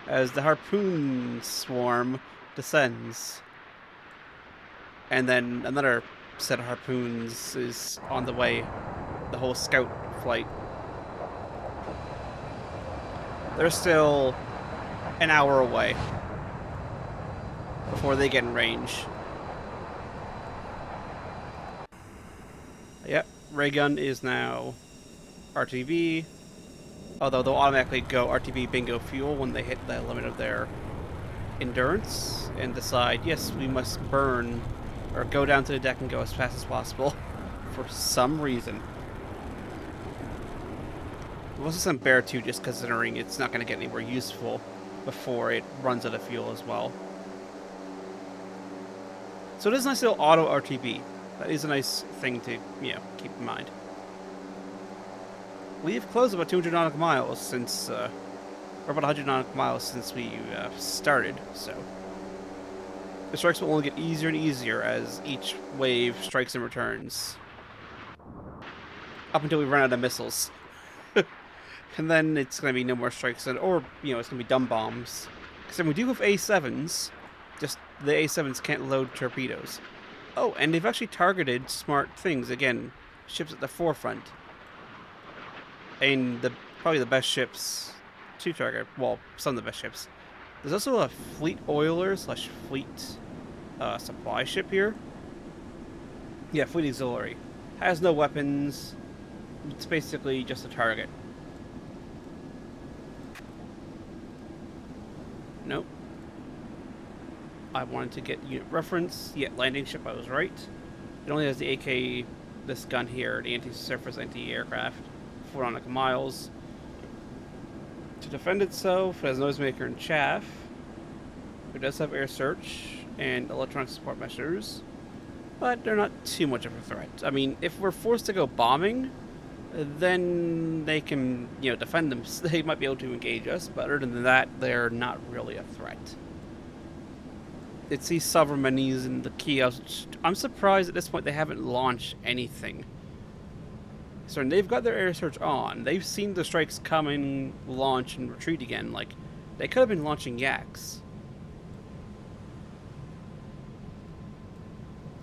As the harpoon swarm descends. And then another set of harpoons is on the way. The whole scout flight. They're still an hour away before they get in range. Yep, ray gun is now RTB. Although they'll automatically go RTB bingo fuel when they hit the limit of their endurance and decide, yes, we must burn or go down to the deck and go as fast as possible for some reason. We'll also send Bear 2 just considering it's not going to get anywhere useful before it runs out of fuel as well. So it is a nice little auto RTB. That is a nice thing to, you know, keep in mind. We've closed about 200 nautical miles since, or about 100 nautical miles since we started, so the strikes will only get easier and easier as each wave strikes and returns. Up until we run out of missiles. And then it's going to be no more strikes, or, you know, it's going to be dumb bombs. Because we do have A7s, just the A7s can't load torpedoes. Oh, and they've actually targeted smart things. Again, ships at the forefront. And probably the best ships to target. Well, some of the best ships. There's also a fleet oiler / fleet supply ship here. Yeah, fleet auxiliary. Has no weapons. It's basically just a target. Nope. I wanted to get unit reference. Yeah, landing ship, I was right. It only has the AK, this gun here, the anti-surface, anti-aircraft, 4 nautical miles. To defend itself, it has noisemaker and chaff. It does have air search and electronic support measures, but they're not too much of a threat. I mean, if we're forced to go bombing, then they can, you know, defend them. They might be able to engage us, but other than that, they're not really a threat. It's these submarines and the kiosks. I'm surprised at this point they haven't launched anything. So they've got their air search on. They've seen the strikes come and launch and retreat again. Like, they could have been launching yaks.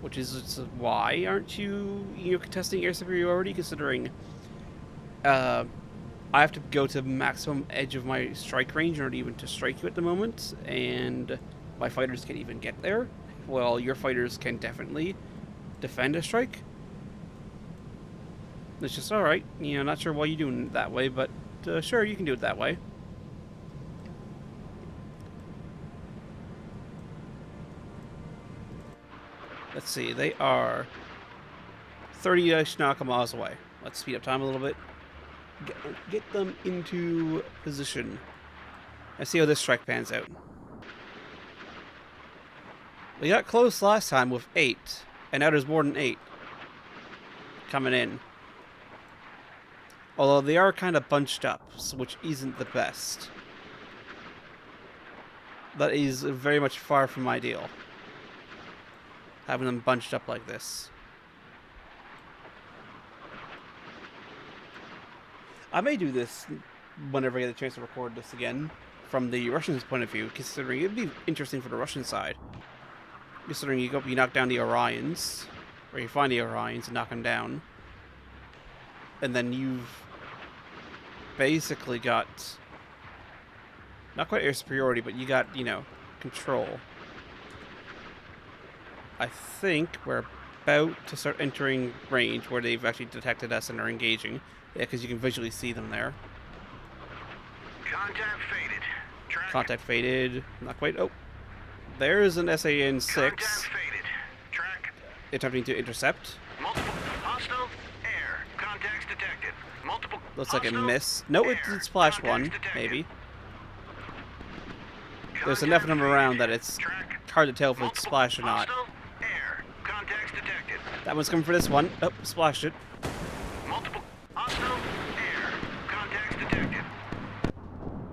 Which is why aren't you contesting air superiority, considering I have to go to maximum edge of my strike range in order even to strike you at the moment, and my fighters can't even get there. Well, your fighters can definitely defend a strike. It's just alright. You know, not sure why you're doing it that way, but sure, you can do it that way. Let's see, they are 30-ish nautical miles away. Let's speed up time a little bit. Get them into position. Let's see how this strike pans out. We got close last time with 8, and now there's more than 8 coming in. Although they are kind of bunched up, which isn't the best. That is very much far from ideal, having them bunched up like this. I may do this whenever I get a chance to record this again, from the Russians' point of view, considering it'd be interesting for the Russian side. Considering you knock down the Orions, or you find the Orions and knock them down, and then you've basically got, not quite air superiority, but you got, you know, control. I think we're about to start entering range where they've actually detected us and are engaging. Yeah, because you can visually see them there. Contact faded. Track. Contact faded. Not quite. Oh. There's an SAN-6. Contact faded. Track. Attempting to intercept. Multiple hostile air contacts detected. Multiple. Looks like a hostile miss. No, it air did splash contacts one, detected. maybe. There's enough of them around that it's hard to tell if it's splashed or not. Hostile air contacts detected. That one's coming for this one. Oh, splashed it. Multiple hostile air contacts detected.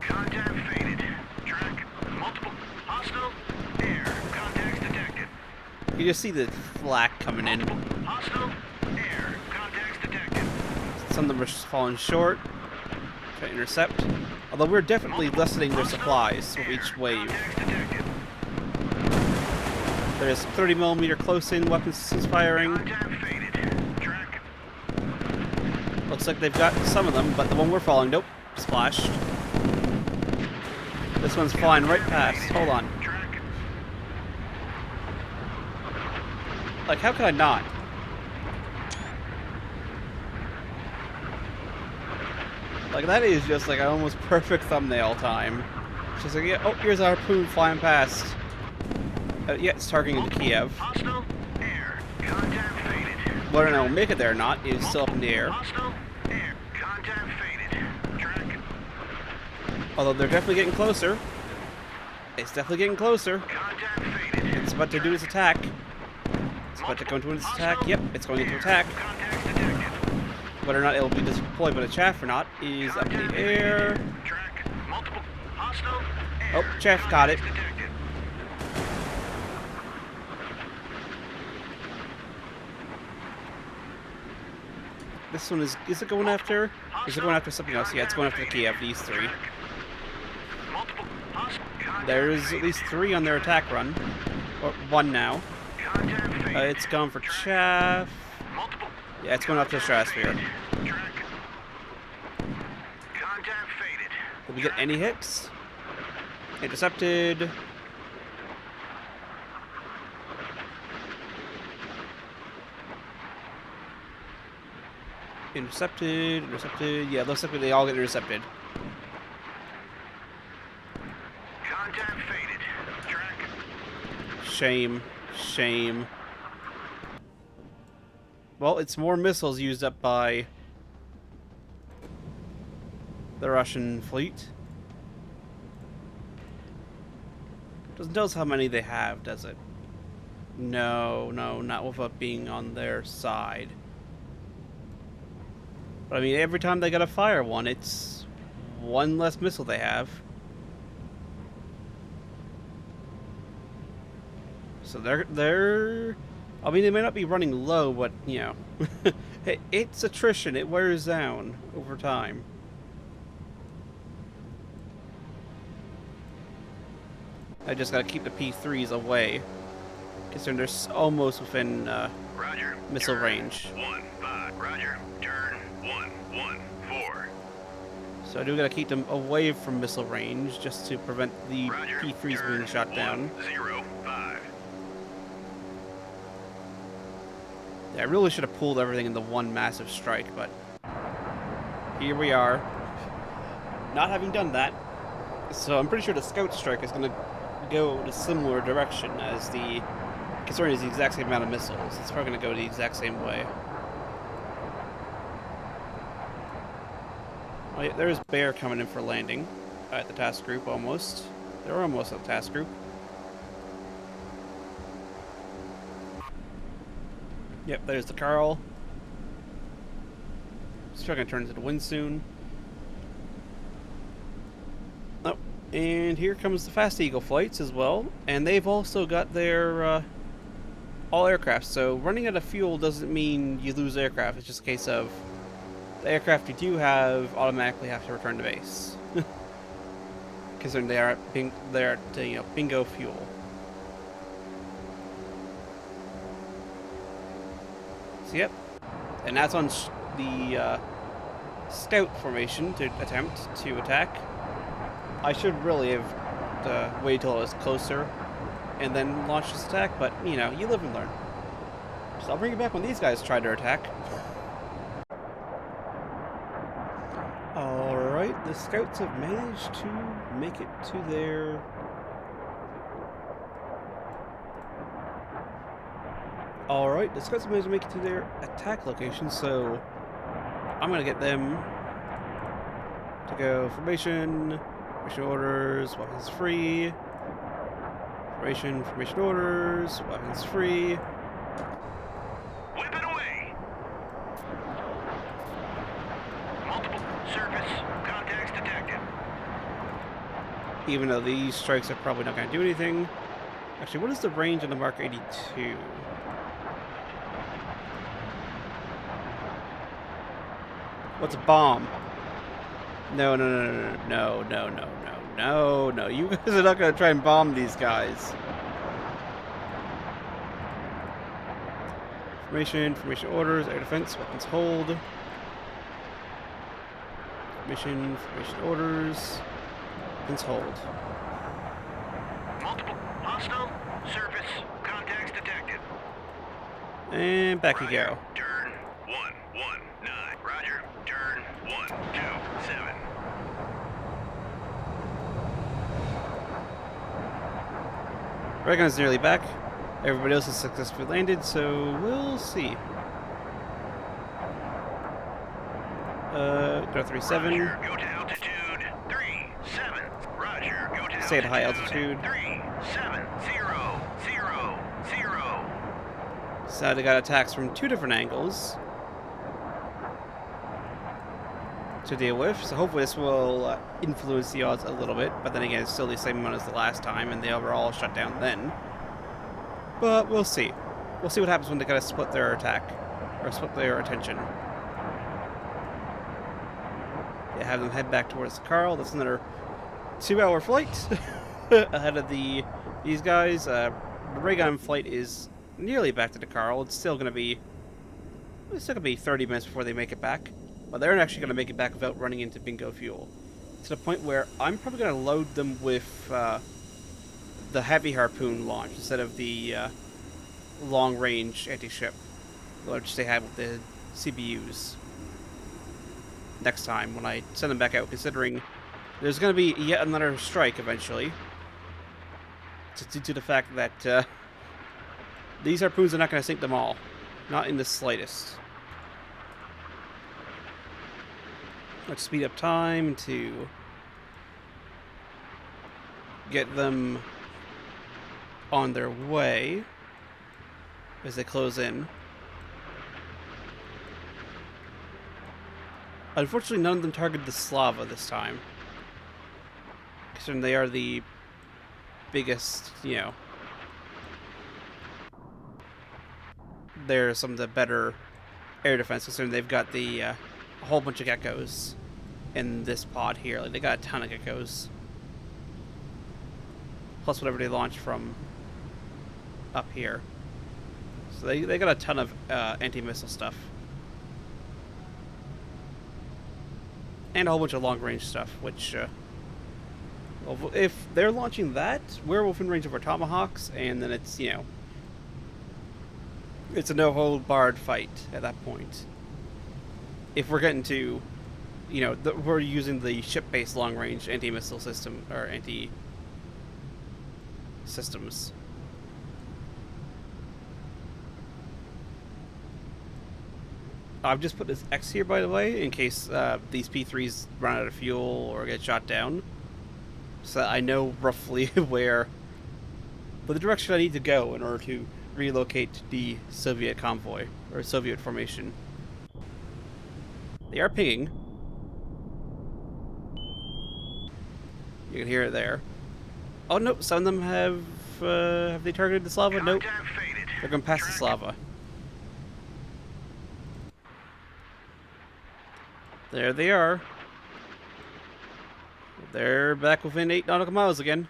Contact faded. Track. Multiple hostile air contacts detected. You just see the flak coming in. Multiple hostile air contacts detected. Some of them are just falling short. Try to intercept. Although we're definitely lessening their supplies with each wave. Contacts detected. There's 30mm close-in weapon systems firing. Contact faded. Track. Looks like they've got some of them, but the one we're following, nope, splashed. This one's flying right past. Hold on. Track. Like, how could I not? Like, that is just like an almost perfect thumbnail time. It's just like, yeah, oh, here's our harpoon flying past. Yeah, it's targeting the Kiev. Hostile air contact faded. Whether or not we'll make it there or not is still up in the air. Hostile air contact faded. Track. Although they're definitely getting closer. It's definitely getting closer. Contact faded. It's about to do its attack. about to go into its attack. Yep, it's going into attack. Contacts detected. Whether or not it will be deployed by the chaff or not is up in the air. Track. Multiple. Hostile. Oh, Air. chaff got it. Contacts detected. This one is it going after? Is it going after something else? Yeah, it's going after the Kiev, these three. Multiple. Hostile. There's at least 3 on their attack run. Or 1 now. Contact faded. It's gone for chaff. Multiple. Yeah, it's going after the stratosphere. Track. Contact faded. Did we get any hits? Intercepted. Intercepted. Yeah, looks like they all get intercepted. Contact faded. Track. Shame. Well, it's more missiles used up by the Russian fleet. Doesn't tell us how many they have, does it? No, not without being on their side. But I mean, every time they gotta fire one, it's one less missile they have. So they're I mean, they may not be running low, but you know, it's attrition. It wears down over time. I just gotta keep the P3s away, considering they're almost within Roger. missile Turn range. 1-5. Roger. Turn 1-1-4. So I do gotta keep them away from missile range, just to prevent the Roger. P3s Turn being shot down. 1-0-5. Yeah, I really should have pulled everything into one massive strike, but here we are, not having done that. So I'm pretty sure the scout strike is gonna go in a similar direction as the, considering it's the exact same amount of missiles. It's probably gonna go the exact same way. Oh, yeah, there's Bear coming in for landing at the task group almost. They're almost at the task group. Yep, there's the Carl. It's probably gonna turn into the wind soon. Oh, and here comes the Fast Eagle flights as well, and they've also got their all aircraft. So running out of fuel doesn't mean you lose aircraft. It's just a case of the aircraft you do have automatically have to return to base, considering they are at bingo fuel. So yep, and that's on the scout formation to attempt to attack. I should really have waited till it was closer and then launch this attack, but you know, you live and learn. So I'll bring it back when these guys try to attack. Alright, the scouts have managed to make it to their... Alright, the scouts have managed to make it to their attack location, so I'm gonna get them to go formation orders, weapons free. Formation orders, weapons free. Whip it away. Multiple surface contacts detected. Even though these strikes are probably not going to do anything. Actually, what is the range on the Mark 82? What's a bomb? No. You guys are not going to try and bomb these guys. Formation orders, air defense, weapons hold. Formation orders, weapons hold. Multiple hostile surface contacts detected. And back you Roger. go. Turn 119. Roger. Turn 127. Reagan's nearly back. Everybody else has successfully landed, so we'll see. Go 37. Roger. Go to altitude 37. Roger. Go to Stay at high altitude. 37. 0. So they got attacks from 2 different angles to deal with. So hopefully this will influence the odds a little bit. But then again, it's still the same amount as the last time, and they were all shut down then. But we'll see. We'll see what happens when they gotta split their attack. Or split their attention. They have them head back towards the Carl. That's another 2-hour flight ahead of these guys. The ray gun flight is nearly back to the Carl. It's still gonna be 30 minutes before they make it back. But they're actually gonna make it back without running into bingo fuel. To the point where I'm probably gonna load them with the heavy harpoon launch instead of the long-range anti-ship launch they had with the CBUs next time when I send them back out, considering there's going to be yet another strike eventually. Just due to the fact that these harpoons are not going to sink them all. Not in the slightest. Let's speed up time to get them on their way as they close in. Unfortunately, none of them targeted the Slava this time. Considering they are the biggest, you know. They're some of the better air defense, considering they've got the a whole bunch of geckos in this pod here. Like, they got a ton of geckos. Plus whatever they launch from up here. So they got a ton of anti-missile stuff. And a whole bunch of long-range stuff, which, well, if they're launching that, we're within range of our Tomahawks, and then it's, you know, it's a no-hold-barred fight at that point. If we're getting to, you know, we're using the ship-based long-range anti-missile system, or anti-systems. I've just put this X here, by the way, in case these P3s run out of fuel or get shot down. So that I know roughly where the direction I need to go in order to relocate the Soviet convoy, or Soviet formation. They are pinging. You can hear it there. Oh, no, some of them have they targeted the Slava? Nope. They're going past the Slava. There they are. They're back within 8 nautical miles again.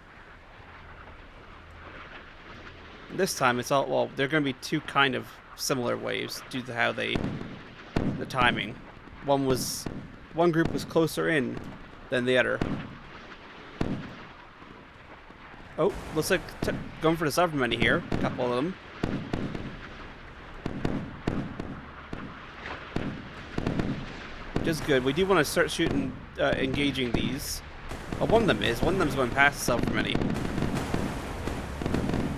This time it's all, well, they're going to be 2 kind of similar waves due to how the timing. One group was closer in than the other. Oh, looks like going for the supplementy here. A couple of them. Just good. We do want to start shooting, engaging these. Well, one of them is going past the supplementy.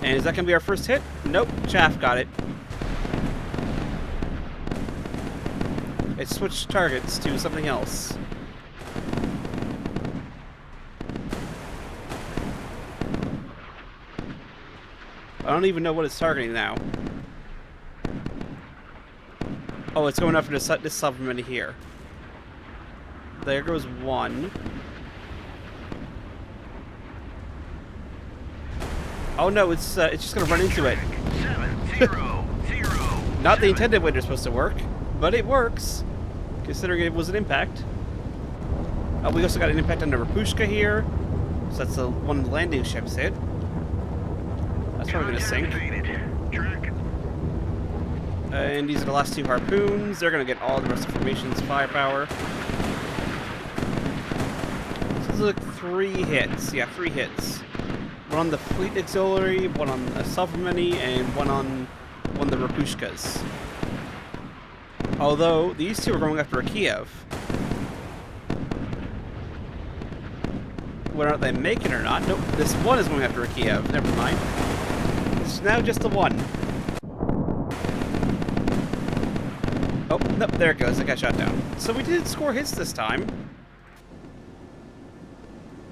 And is that going to be our first hit? Nope. Chaff got it. It switched targets to something else. I don't even know what it's targeting now. Oh, it's going after this supplementy here. There goes one. Oh no, it's just gonna run into it. 7-0-0. Not the intended way they're supposed to work, but it works, considering it was an impact. We also got an impact on the Rapushka here, so that's one of the landing ships hit. That's probably gonna sink. And these are the last 2 harpoons. They're gonna get all the rest of the formation's firepower. Like 3 hits. Yeah, 3 hits. One on the fleet auxiliary, one on the supplementy, and one on one of the Rapushkas. Although these 2 are going after a Kiev. Whether or not they make it or not. Nope, this one is going after a Kiev. Never mind. It's now just the one. Oh, nope, there it goes. It got shot down. So we did score hits this time.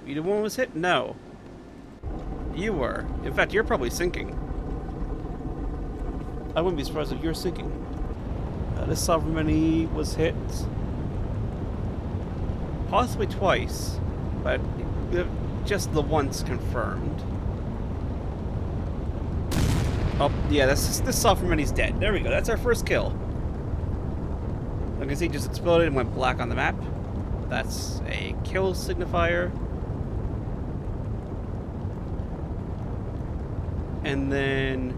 Either one was hit? No. You were. In fact, you're probably sinking. I wouldn't be surprised if you're sinking. This submarine was hit possibly twice, but just the once confirmed. Oh, yeah, this submarine's dead. There we go. That's our first kill. You can see it just exploded and went black on the map. That's a kill signifier. And then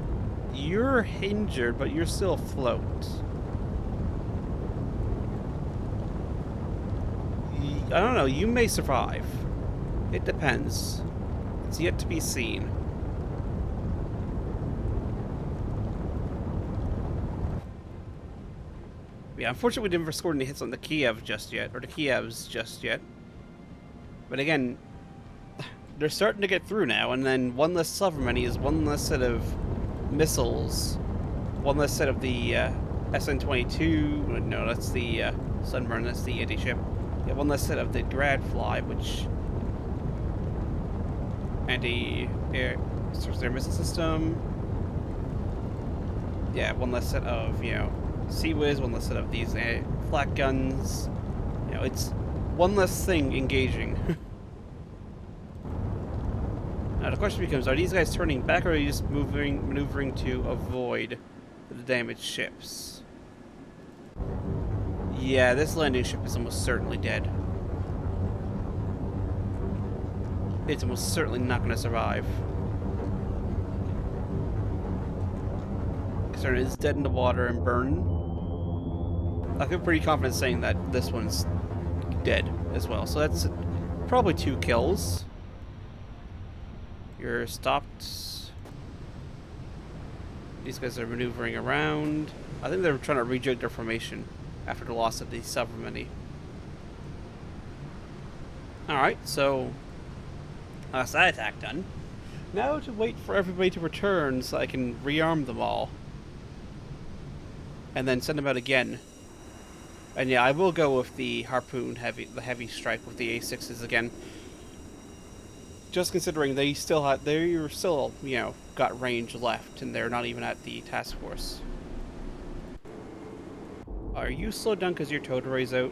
you're injured, but you're still afloat. I don't know, you may survive. It depends. It's yet to be seen. Yeah, unfortunately we didn't score any hits on the Kiev just yet, or the Kievs just yet. But again, they're starting to get through now, and then one less submarine is one less set of missiles, one less set of the SN-22, no, that's the Sunburn, that's the anti-ship. Yeah, one less set of the Gradfly, which anti-air missile system. Yeah, one less set of, you know, Sea Whiz, one less set of these flak guns. You know, it's one less thing engaging. Now the question becomes, are these guys turning back, or are you just maneuvering to avoid the damaged ships? Yeah, this landing ship is almost certainly dead. It's almost certainly not going to survive. Concern is dead in the water and burned. I feel pretty confident saying that this one's dead as well. So that's probably 2 kills. You're stopped. These guys are maneuvering around. I think they're trying to rejig their formation after the loss of the submarine. Alright, so that's that attack done. Now to wait for everybody to return so I can rearm them all. And then send them out again. And yeah, I will go with the harpoon heavy strike with the A6s again. Just considering they're still, you know, got range left, and they're not even at the task force. Are you slowed down because your towed array's out?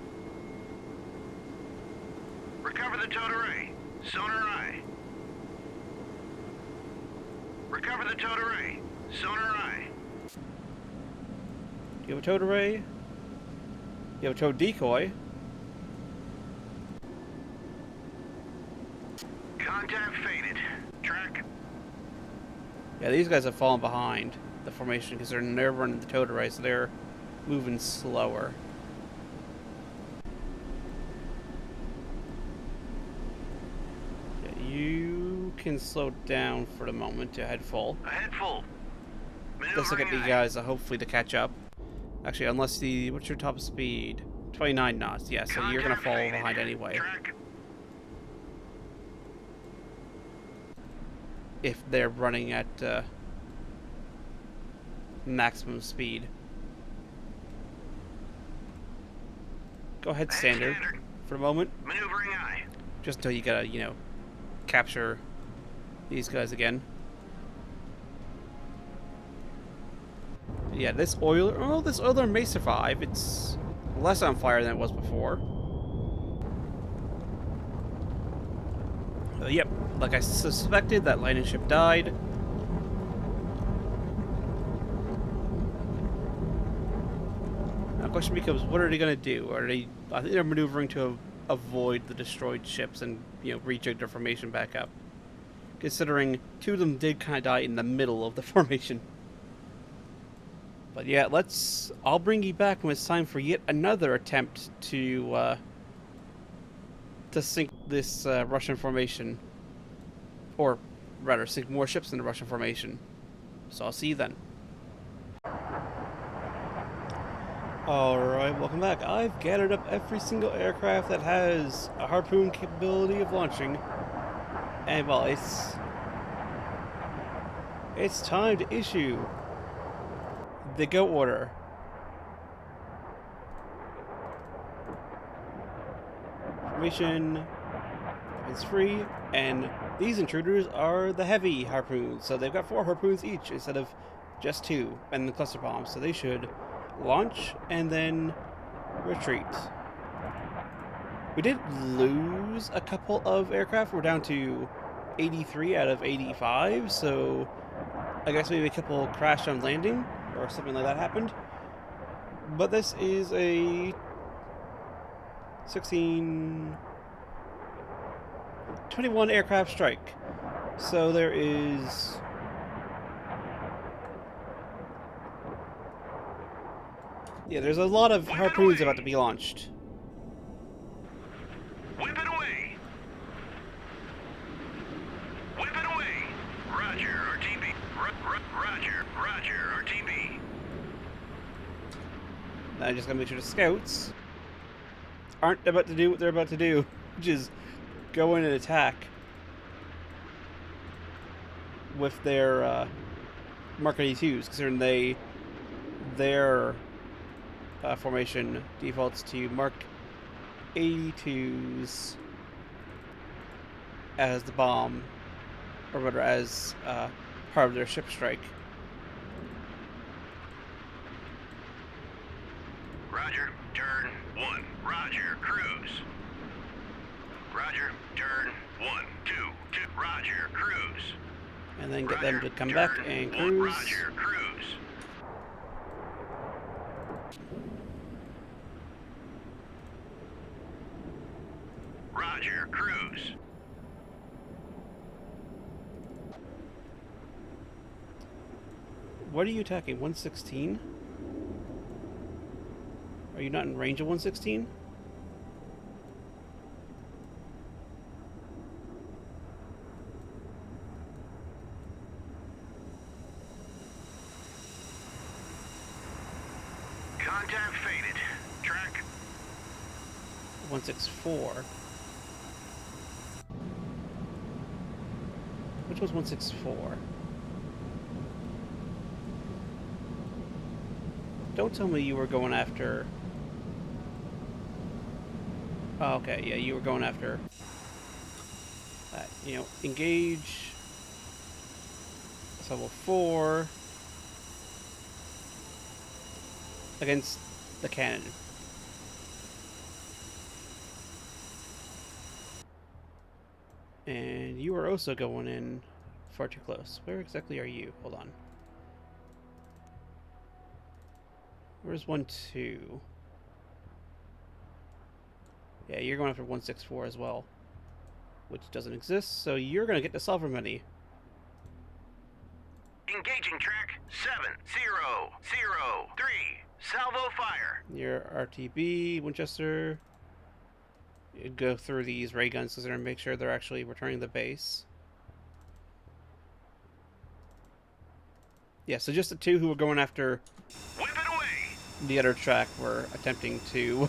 Recover the towed array. Sonar eye. Recover the towed array. Sonar eye. Do you have a towed array? You have a towed decoy. Contact faded. Track. Yeah, these guys have fallen behind the formation because they're running the towed array, so they're moving slower. Yeah, you can slow down for the moment to head full. Ahead full. Let's look at the guys, hopefully to catch up. Actually, unless what's your top speed? 29 knots, yeah, so you're gonna fall behind anyway. Track. If they're running at maximum speed. Go ahead, standard for the moment. Maneuvering eye. Just until you gotta, you know, capture these guys again. Yeah, this oiler may survive. It's less on fire than it was before. Yep, like I suspected, that landing ship died. Now the question becomes, what are they going to do? I think they're maneuvering to avoid the destroyed ships and, you know, rejig their formation back up. Considering 2 of them did kind of die in the middle of the formation. But yeah, I'll bring you back when it's time for yet another attempt to sink this Russian formation. Or rather, sink more ships in the Russian formation. So I'll see you then. Alright, welcome back. I've gathered up every single aircraft that has a harpoon capability of launching. And well, it's time to issue the go order. Formation is free, and these intruders are the heavy harpoons. So they've got 4 harpoons each instead of just 2, and the cluster bombs, so they should launch and then retreat. We did lose a couple of aircraft. We're down to 83 out of 85, so I guess maybe a couple crashed on landing or something like that happened. But this is a 21 aircraft strike. So there is there's a lot of harpoons about to be launched. Whip it away! Whip it away! Roger, RTB. Roger, RTB. Now I just gotta make sure the scouts aren't about to do what they're about to do, which is go in and attack with their Mark 82s, considering their formation defaults to Mark 82s as the bomb, or rather as part of their ship strike. Roger, turn 1. Roger, cruise. Roger, turn 1, 2, 2. Roger, cruise. And then get them to come back and cruise. Roger, cruise. Roger, cruise. What are you attacking? 116? Are you not in range of 116? Contact faded. Track. 164. Which was 164? Don't tell me you were going after... Oh, okay, yeah, you were going after that. You know, engage level 4 against the cannon. And you are also going in far too close. Where exactly are you? Hold on. Where's 1-2? Yeah, you're going after 164 as well, which doesn't exist, so you're going to get the solver money. Engaging track 7003. Salvo fire. Your RTB, Winchester. You'd go through these ray guns to make sure they're actually returning the base. Yeah, so just the 2 who were going after Whip it away. the other track were attempting to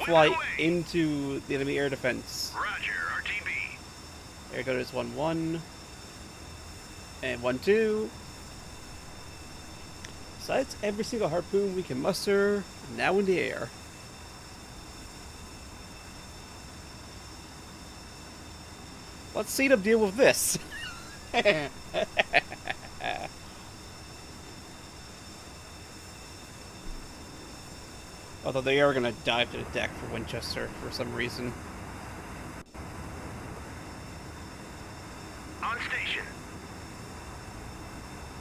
fly into the enemy air defense. Roger, RTB. There goes 1-1 and 1-2. Besides every single harpoon we can muster now in the air. Let's see them deal with this. Although they are going to dive to the deck for Winchester for some reason. On station.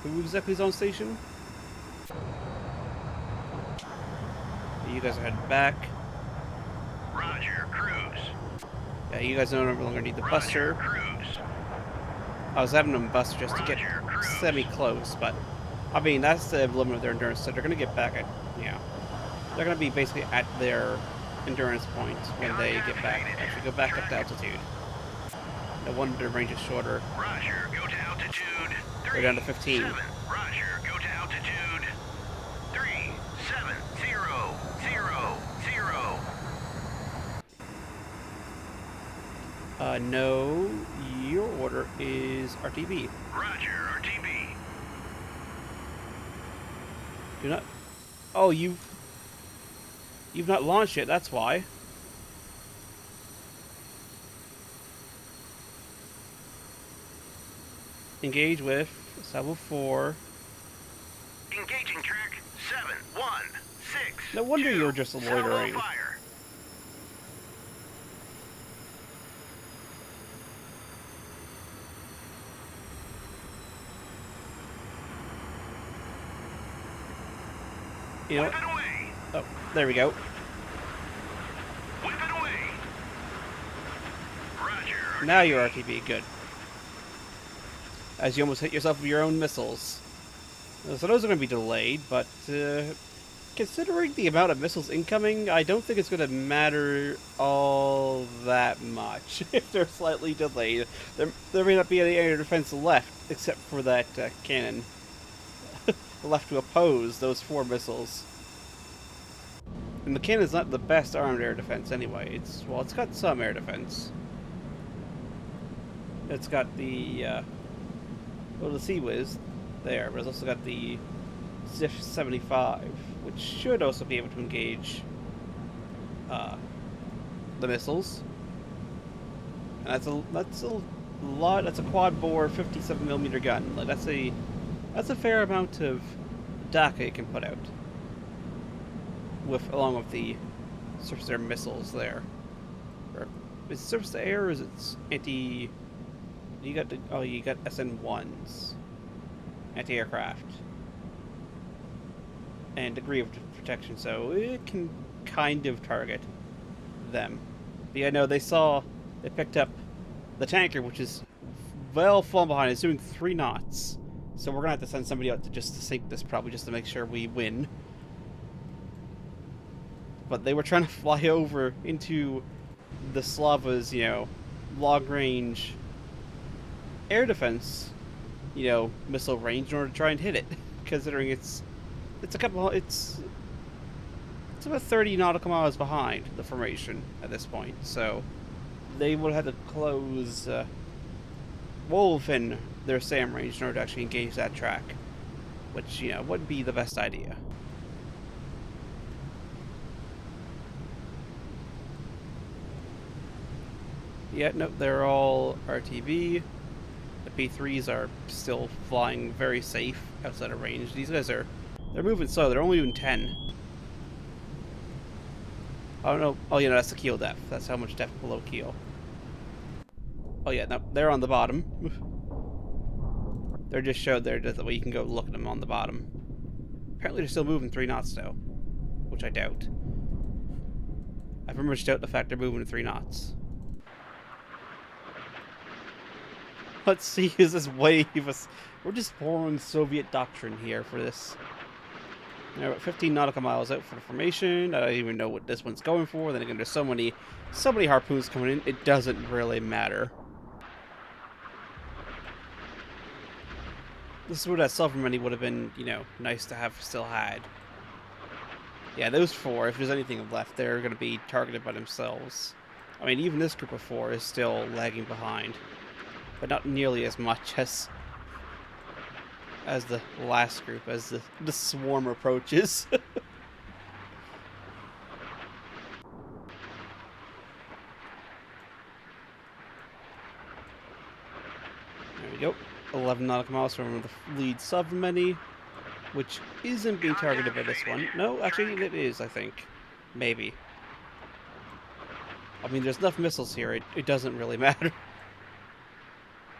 Who exactly is on station? You guys are heading back. Roger, cruise. Yeah, you guys no longer need the buster. Cruise. I was having them bust just to get Roger, cruise. semi-close, but I mean, that's the limit of their endurance, so they're going to get back at, they're going to be basically at their endurance point when they get back. Actually, go back up to altitude. No wonder their range is shorter. Roger, go to altitude. They're down to 15. 7. Roger, go to altitude. 3700. No, your order is RTB. Roger, RTB. Do not... Oh, you've not launched yet, that's why. Engage with Salvo 4 716. No wonder you were just loitering. Fire. You know, Whip it away. oh, there we go. Whip it away. Roger. Now you're RTB, good. As you almost hit yourself with your own missiles. So those are going to be delayed, but considering the amount of missiles incoming, I don't think it's going to matter all that much if they're slightly delayed. There may not be any air defense left, except for that cannon left to oppose those 4 missiles. And the cannon's not the best armed air defense anyway. It's got some air defense. It's got the the Sea Whiz there, but it's also got the Ziff 75, which should also be able to engage the missiles. And that's a lot. That's a quad bore 57mm gun. Like that's a fair amount of DACA it can put out. Along with the surface to air missiles there. Or is it surface to air or is it anti? You got SN1s, anti-aircraft, and degree of protection, so it can kind of target them. But yeah, no, they picked up the tanker, which is well fallen behind. It's doing 3 knots, so we're gonna have to send somebody out to sink this, probably just to make sure we win. But they were trying to fly over into the Slava's, long-range air defense, missile range in order to try and hit it, considering it's about 30 nautical miles behind the formation at this point, so they would have to close wolf in their SAM range in order to actually engage that track, which wouldn't be the best idea. Yeah, nope, they're all RTB. The P3s are still flying very safe outside of range. These guys they're moving slow. They're only doing 10. I don't know. Oh, that's the keel depth. That's how much depth below keel. Oh yeah, no, they're on the bottom. They're just showed there that way you can go look at them on the bottom. Apparently they're still moving 3 knots though, which I doubt. I very much doubt the fact they're moving at 3 knots. Let's see, is this wave? We're just following Soviet doctrine here for this. We're at 15 nautical miles out for the formation. I don't even know what this one's going for. Then again, there's so many harpoons coming in, it doesn't really matter. This is where that silver money would have been, nice to have still had. Yeah, those 4, if there's anything left, they're going to be targeted by themselves. I mean, even this group of 4 is still lagging behind. But not nearly as much as the last group, as the swarm approaches. There we go. 11 nautical miles from the lead submarine, which isn't being targeted by this one. No, actually it is, I think. Maybe. I mean, there's enough missiles here, it doesn't really matter.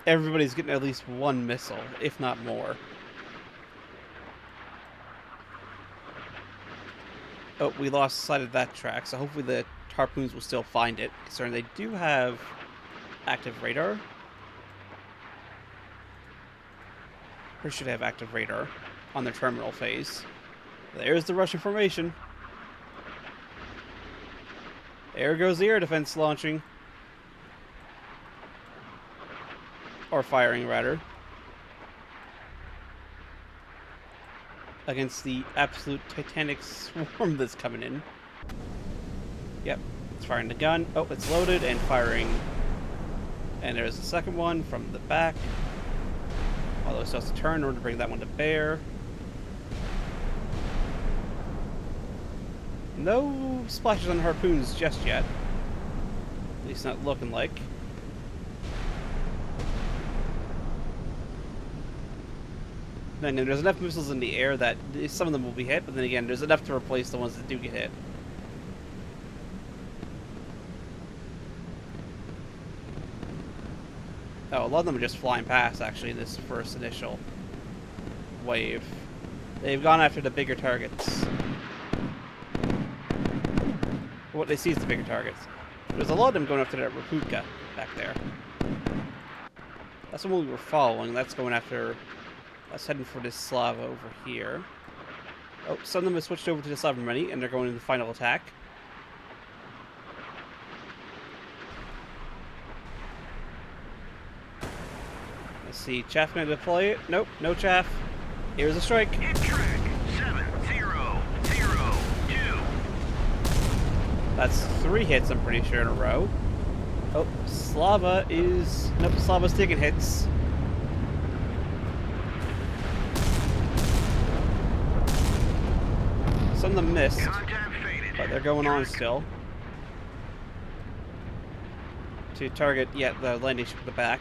Everybody's getting at least 1 missile, if not more. Oh, we lost sight of that track, so hopefully the harpoons will still find it, considering they do have active radar. Or should have active radar on their terminal phase. There's the Russian formation. There goes the air defense launching. Or firing, rather. Against the absolute titanic swarm that's coming in. Yep, it's firing the gun. Oh, it's loaded and firing. And there's a second one from the back. Although it still has to turn in order to bring that one to bear. No splashes on harpoons just yet. At least not looking like. then there's enough missiles in the air that some of them will be hit, but then again, there's enough to replace the ones that do get hit. Oh, a lot of them are just flying past, actually, this first initial wave. They've gone after the bigger targets. What they see is the bigger targets. There's a lot of them going after that Raputka back there. That's the one we were following. That's going after... That's heading for this Slava over here. Oh, some of them have switched over to the Sovereignty, and they're going into the final attack. Let's see, Chaff gonna deploy it? Nope, no Chaff. Here's a strike. Hit track 7002. That's 3 hits, I'm pretty sure, in a row. Oh, Slava is... Nope, Slava's taking hits. Some of them missed, but they're going on still. To target, the landing ship at the back.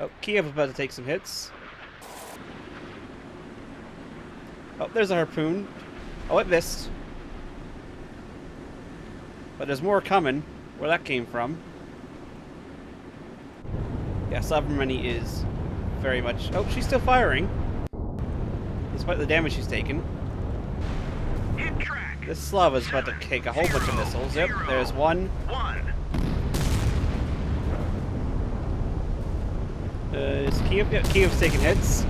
Oh, Kiev is about to take some hits. Oh, there's a harpoon. Oh, it missed. But there's more coming. Where that came from. Yeah, Sovereignty is very much... Oh, she's still firing. Despite the damage she's taken. This Slava's about to take a whole bunch of missiles. Yep, there's one. Is Kiev? Yeah, Kiev's taking hits.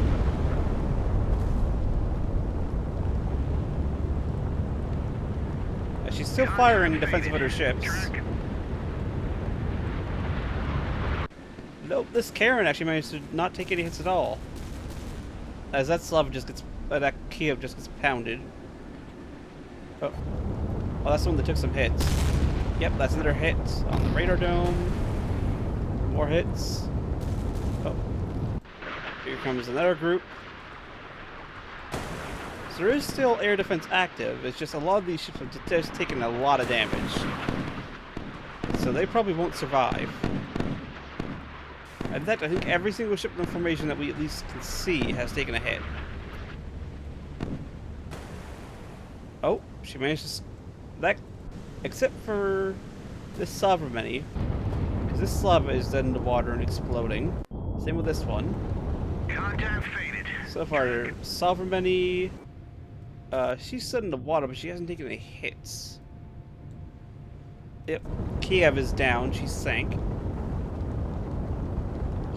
She's still firing in defense of other ships. Nope, this Karen actually managed to not take any hits at all. As that Slav just gets... that Kiev just gets pounded. Oh. Oh, that's the one that took some hits. Yep, that's another hit on the radar dome. More hits. Oh. Here comes another group. So there is still air defense active. It's just a lot of these ships have just taken a lot of damage. So they probably won't survive. In fact, I think every single ship in formation that we at least can see has taken a hit. Oh, she managed to... That... Except for this Sovereignty. Because this Slava is dead in the water and exploding. Same with this one. Contact faded. So far, Sovereignty... she's dead in the water, but she hasn't taken any hits. Yep. Kiev is down. She sank.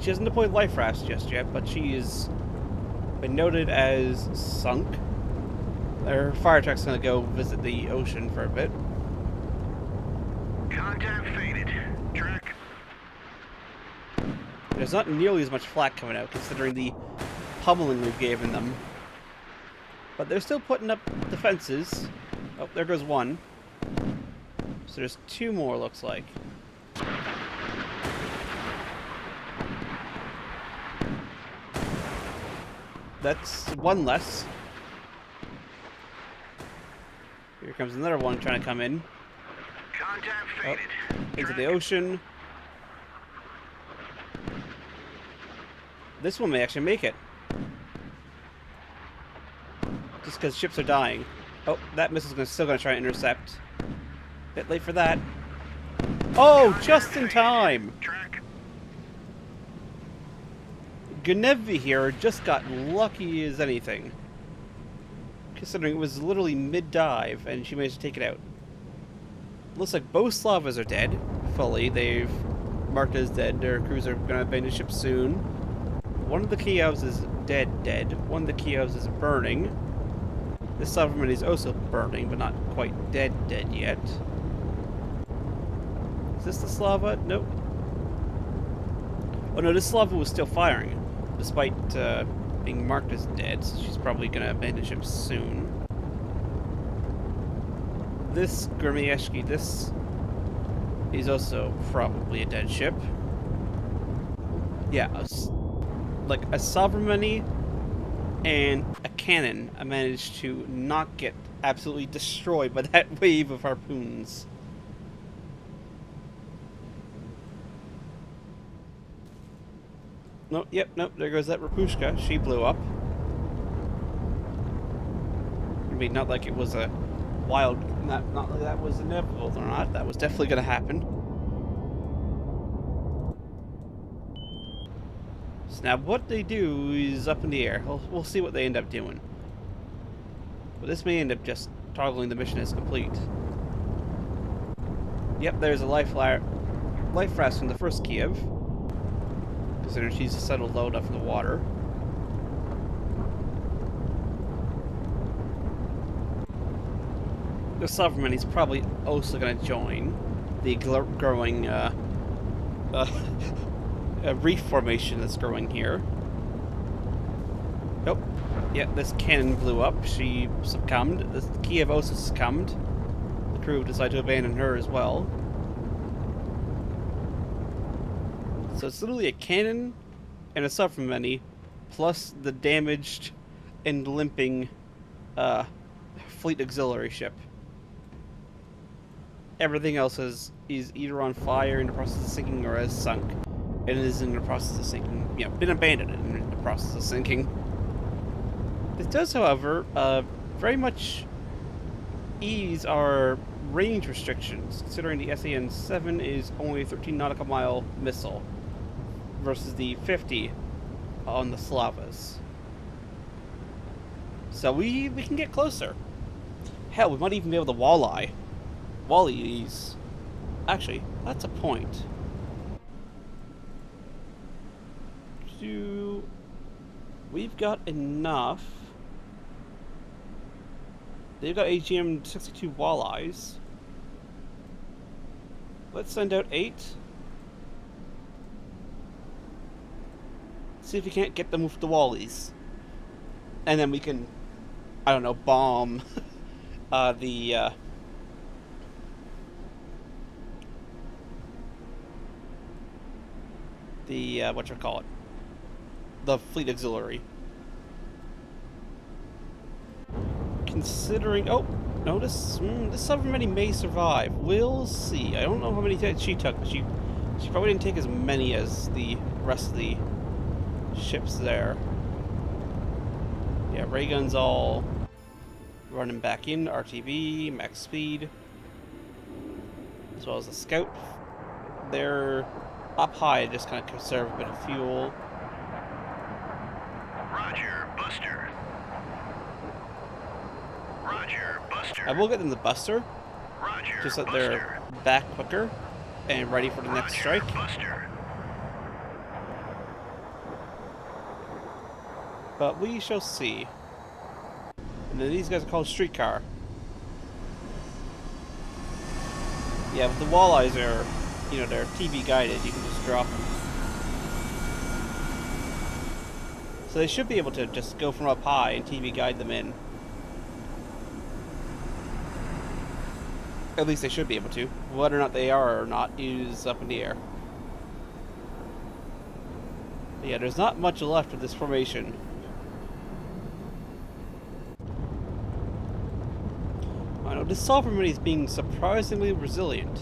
She hasn't deployed life rafts just yet, but she is been noted as sunk. Her fire truck's gonna go visit the ocean for a bit. Contact faded. Track. There's not nearly as much flak coming out, considering the pummeling we've given them. But they're still putting up defenses. Oh, there goes one. So there's 2 more, looks like. That's 1 less. Here comes another one trying to come in. Contact faded. Oh, into the ocean. This one may actually make it. Just because ships are dying. Oh, that missile's still going to try and intercept. Bit late for that. Oh, just in time! Gnevy here just got lucky as anything. Considering it was literally mid-dive and she managed to take it out. Looks like both Slavas are dead. Fully. They've marked as dead. Their crews are going to abandon ship soon. One of the Kievs is dead. One of the Kievs is burning. This Sovereignty is also burning, but not quite dead yet. Is this the Slava? Nope. Oh no, this Slava was still firing, despite being marked as dead, so she's probably going to abandon ship soon. This Gurmieshki, this is also probably a dead ship. Yeah, like a Sovereignty and a cannon I managed to not get absolutely destroyed by that wave of harpoons. No, yep, nope, there goes that Rapushka. She blew up. I mean, not like it was a wild... Not like that was inevitable or not. That was definitely going to happen. So now what they do is up in the air. We'll see what they end up doing. But this may end up just toggling the mission as complete. Yep, there's a life raft from the first Kiev. Considering she's settled low enough in the water. The Sovereign is probably also going to join the growing reef formation that's growing here. Nope. Yeah, this cannon blew up. She succumbed. The Kiev also succumbed. The crew decided to abandon her as well. So it's literally a cannon and a submarine, plus the damaged and limping fleet auxiliary ship. Everything else is either on fire in the process of sinking or has sunk. And is in the process of sinking. You know, been abandoned and in the process of sinking. This does, however, very much ease our range restrictions, considering the SAN-7 is only a 13 nautical mile missile versus the 50 on the Slavas. So we can get closer. Hell, we might even be able to walleye these. Actually, that's a point. We've got enough. They've got AGM-62 walleyes. Let's send out 8. See if we can't get them with the wallies. And then we can, I don't know, bomb the whatchamacallit? The fleet auxiliary. Considering, oh no, this submarine may survive. We'll see. I don't know how many she took, but she probably didn't take as many as the rest of the ships there. Yeah, ray guns all running back in, RTB, max speed, as well as the scout. They're up high, just kind of conserve a bit of fuel. Roger, Buster. Roger, Buster. I will get them the Buster, Roger, just so that Buster. they're back quicker and ready for the next strike. Buster. But we shall see. And then these guys are called Streetcar. Yeah, but the walleyes are, you know, they're TV guided. You can just drop them. So they should be able to just go from up high and TV guide them in. At least they should be able to. Whether or not they are or not is up in the air. But yeah, there's not much left of this formation. I know, this Sovereign is being surprisingly resilient.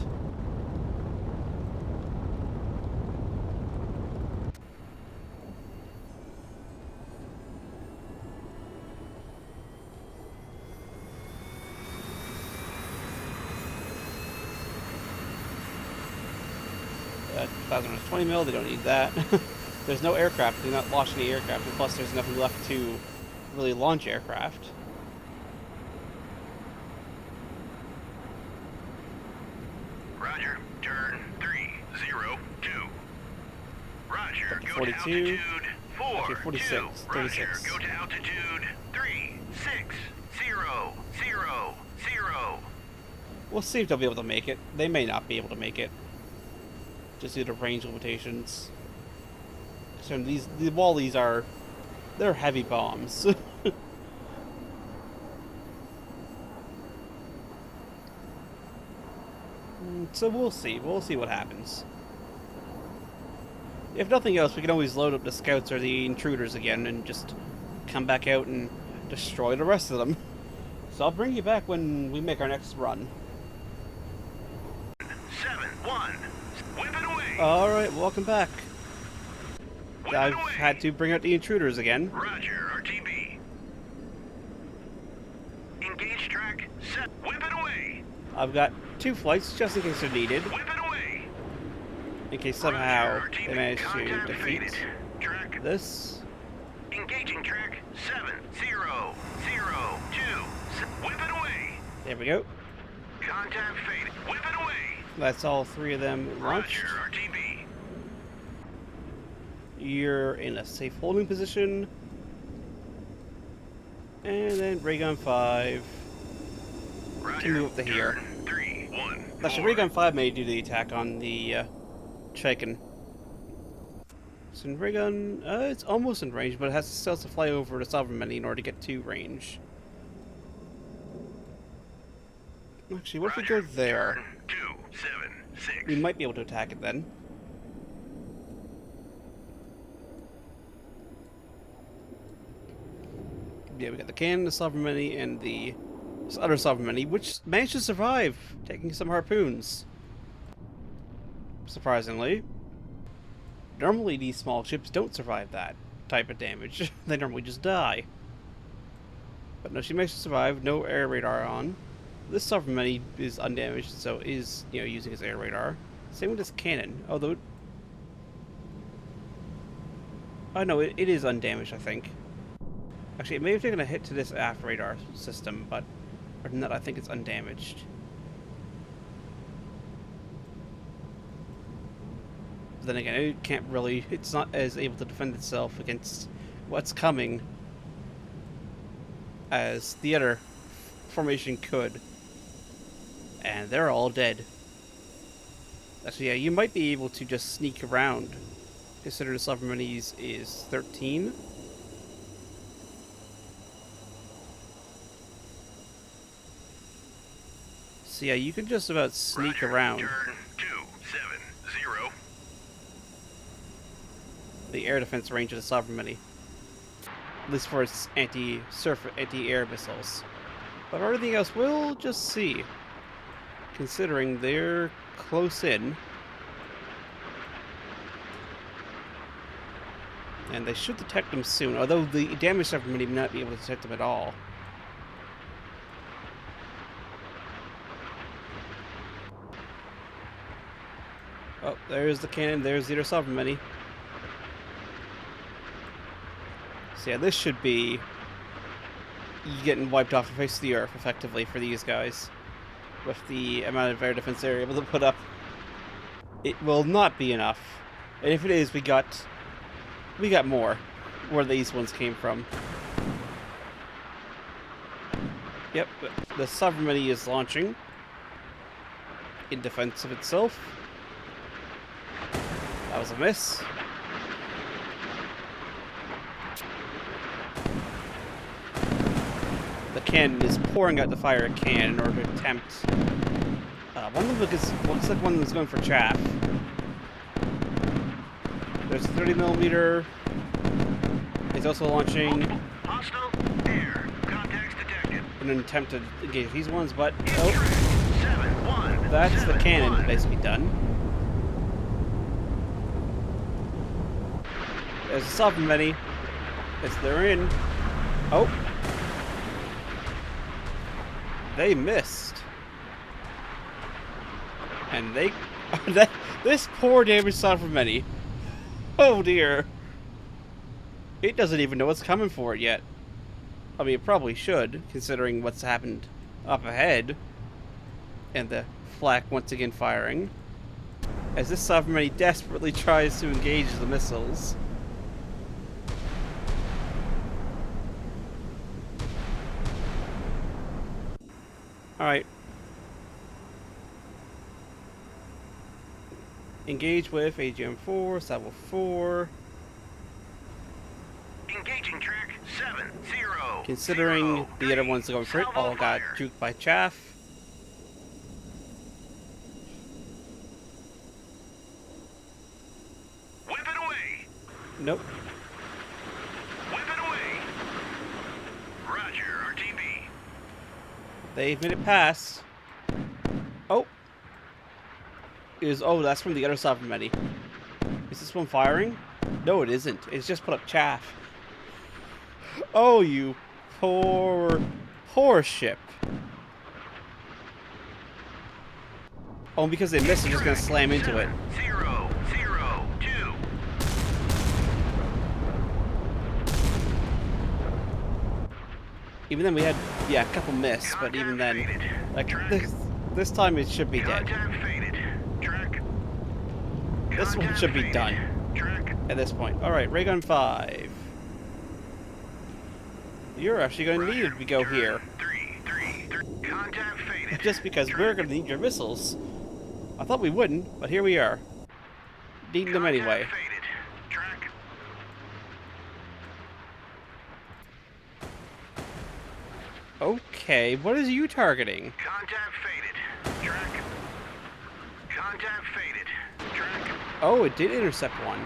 That 20 mil, they don't need that. There's no aircraft, they're not launching any aircraft, and plus there's nothing left to really launch aircraft. Roger, turn 302. Roger, go 42, to altitude actually 42. 46, Roger, 36. go to altitude 3600. We'll see if they'll be able to make it. They may not be able to make it. Just due to range limitations. So the wallies are, they're heavy bombs. So we'll see. We'll see what happens. If nothing else, we can always load up the scouts or the intruders again and just come back out and destroy the rest of them. So I'll bring you back when we make our next run. 7-1. Whip it away. Alright, welcome back. Whip I've had to bring out the intruders again. Roger, RTB. Engage track, set. Whip it away. I've got 2 flights just in case they're needed. Whip it away. In case somehow Roger, RTB. they manage to Contact defeat faded. Track. this. Engaging track 7002. Whip it away. There we go. Contact faded. Whip it away. That's all 3 of them launched. Roger, RTB. You're in a safe holding position. And then ray gun 5 Roger. can move up to here. Turn 3, 1. Actually, ray gun 5 may do the attack on the Chicken. So in ray gun, it's almost in range, but it still has to fly over the Sovereign Many in order to get to range. Actually, what if we go there? Turn 276. We might be able to attack it then. Yeah, we got the cannon, the Sovereign Many, and the other Sovereign Many, which managed to survive, taking some harpoons. Surprisingly. Normally these small ships don't survive that type of damage. They normally just die. But no, she managed to survive, no air radar on. This Sovereign Many is undamaged, so is, using his air radar. Same with this cannon, although... Oh no, it is undamaged, I think. Actually, it may have taken a hit to this aft radar system, but other than that, I think it's undamaged. But then again, it can't really... It's not as able to defend itself against what's coming as the other formation could. And they're all dead. Actually, yeah, you might be able to just sneak around. Consider the Sovereign Many's is 13. So yeah, you can just about sneak Roger. around. Turn 270. The air defense range of the Sovereign Many. At least for its anti-air missiles. But everything else, we'll just see. Considering they're close in. And they should detect them soon, although the damage Sovereign Many may not be able to detect them at all. Oh, there's the cannon, there's the other Sovereign Many. So yeah, this should be getting wiped off the face of the earth, effectively, for these guys. With the amount of air defense they're able to put up. It will not be enough. And if it is, we got more where these ones came from. Yep, the Sovereign Many is launching in defense of itself. That was a miss. The cannon is pouring out the fire it can in order to attempt. One of them looks like one that's going for chaff. There's a 30mm. It's also launching Hostile air. Contacts detected. in an attempt to engage these ones, but Oh, that's the cannon basically done. There's a Sovereign Many. They're in. Oh. They missed. And they... this poor damaged Sovereign Many. Oh dear. It doesn't even know what's coming for it yet. I mean, it probably should, considering what's happened up ahead. And the flak once again firing. As this Sovereign Many desperately tries to engage the missiles. Alright. Engage with AGM-4, Salvo 4. Engaging track 70. Considering the other ones going for it all got juked by chaff. Whip it away. Nope. Whip it away. Roger, RTB. They've made it past. Oh. Oh, that's from the other Sovereign Many. Is this one firing? No, it isn't. It's just put up chaff. Oh, you poor, poor ship. Oh, and because they missed, they're just gonna slam into it. 7-0-0-2. Even then, we had, yeah, a couple miss, but even then, like, this time it should be dead. Contact faded. Track. This one should be done Track. at this point. Alright, ray gun 5. You're actually going to need to go here. 3. Contact faded. Just because we're going to need your missiles. I thought we wouldn't, but here we are. Needing them anyway. Contact faded. Track. Okay, what is you targeting? Contact faded. Track. Contact faded. Track. Oh, it did intercept one.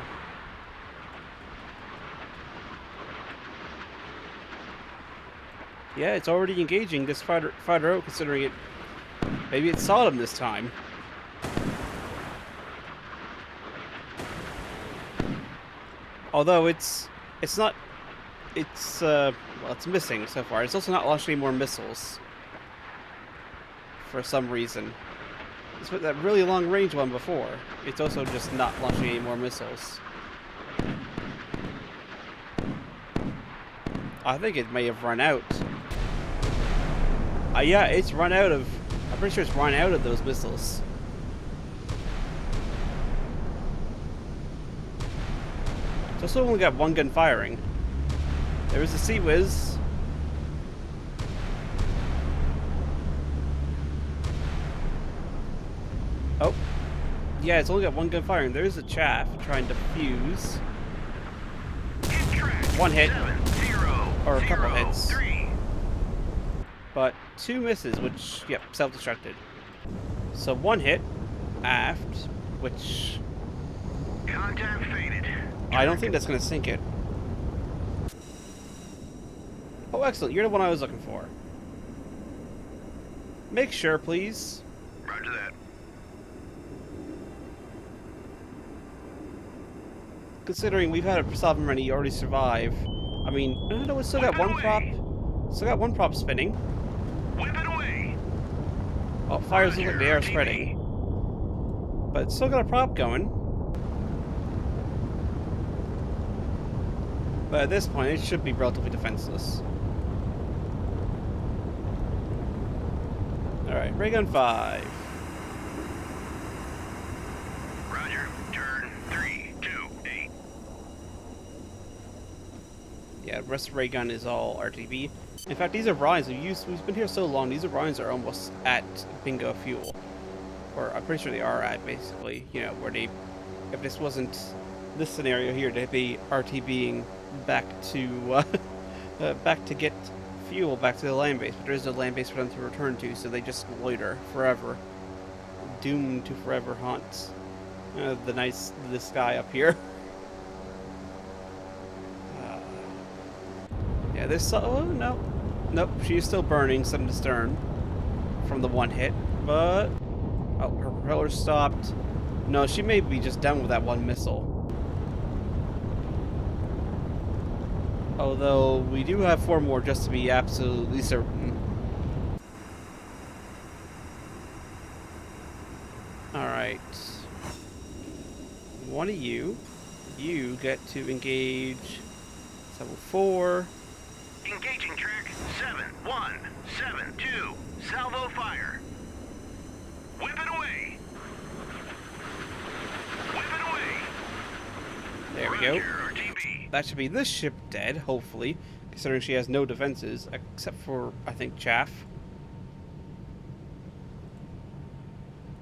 Yeah, it's already engaging this fighter out, considering it. Maybe it saw them this time. Although it's not. Well, it's missing so far. It's also not launching any more missiles. For some reason. It's with that really long range one before. It's also just not launching any more missiles. I think it may have run out. Yeah, it's run out of... I'm pretty sure it's run out of those missiles. It's also only got one gun firing. There was a Sea Whiz. Oh. Yeah, it's only got one gun firing. There's a chaff trying to fuse. One hit. 7-0, Or a couple hits. 3. But 2 misses, which, yep, self-destructed. So 1 hit aft, which... Contact faded. I don't think that's going to sink it. Oh, excellent. You're the one I was looking for. Make sure, please. Roger that. Considering we've had a sovereign already survive. I mean, no, we still got one prop. Still got one prop spinning. Whip it away. Oh, fires look like they are spreading. But it's still got a prop going. But at this point, it should be relatively defenseless. Alright, ray gun 5. Roger. Turn 3, 2, 8. Yeah, the rest of ray gun is all RTB. In fact, these Orions we've been here so long, these Orions are almost at bingo fuel. Or I'm pretty sure they are at, basically, you know, where they, if this wasn't this scenario here, they'd be RTBing back to back to get fuel back to the land base, but there is no land base for them to return to, so they just loiter forever, doomed to forever haunt the sky up here. Yeah, this. Oh no, nope. She's still burning stem to stern from the one hit, but oh, her propeller stopped. No, she may be just done with that one missile. Although, we do have 4 more just to be absolutely certain. Alright. One of you get to engage level 4. Engaging track 7172. Salvo fire. Whip it away. Whip it away. There we go. Roger, RTB. That should be this ship dead, hopefully, considering she has no defenses, except for, I think, chaff.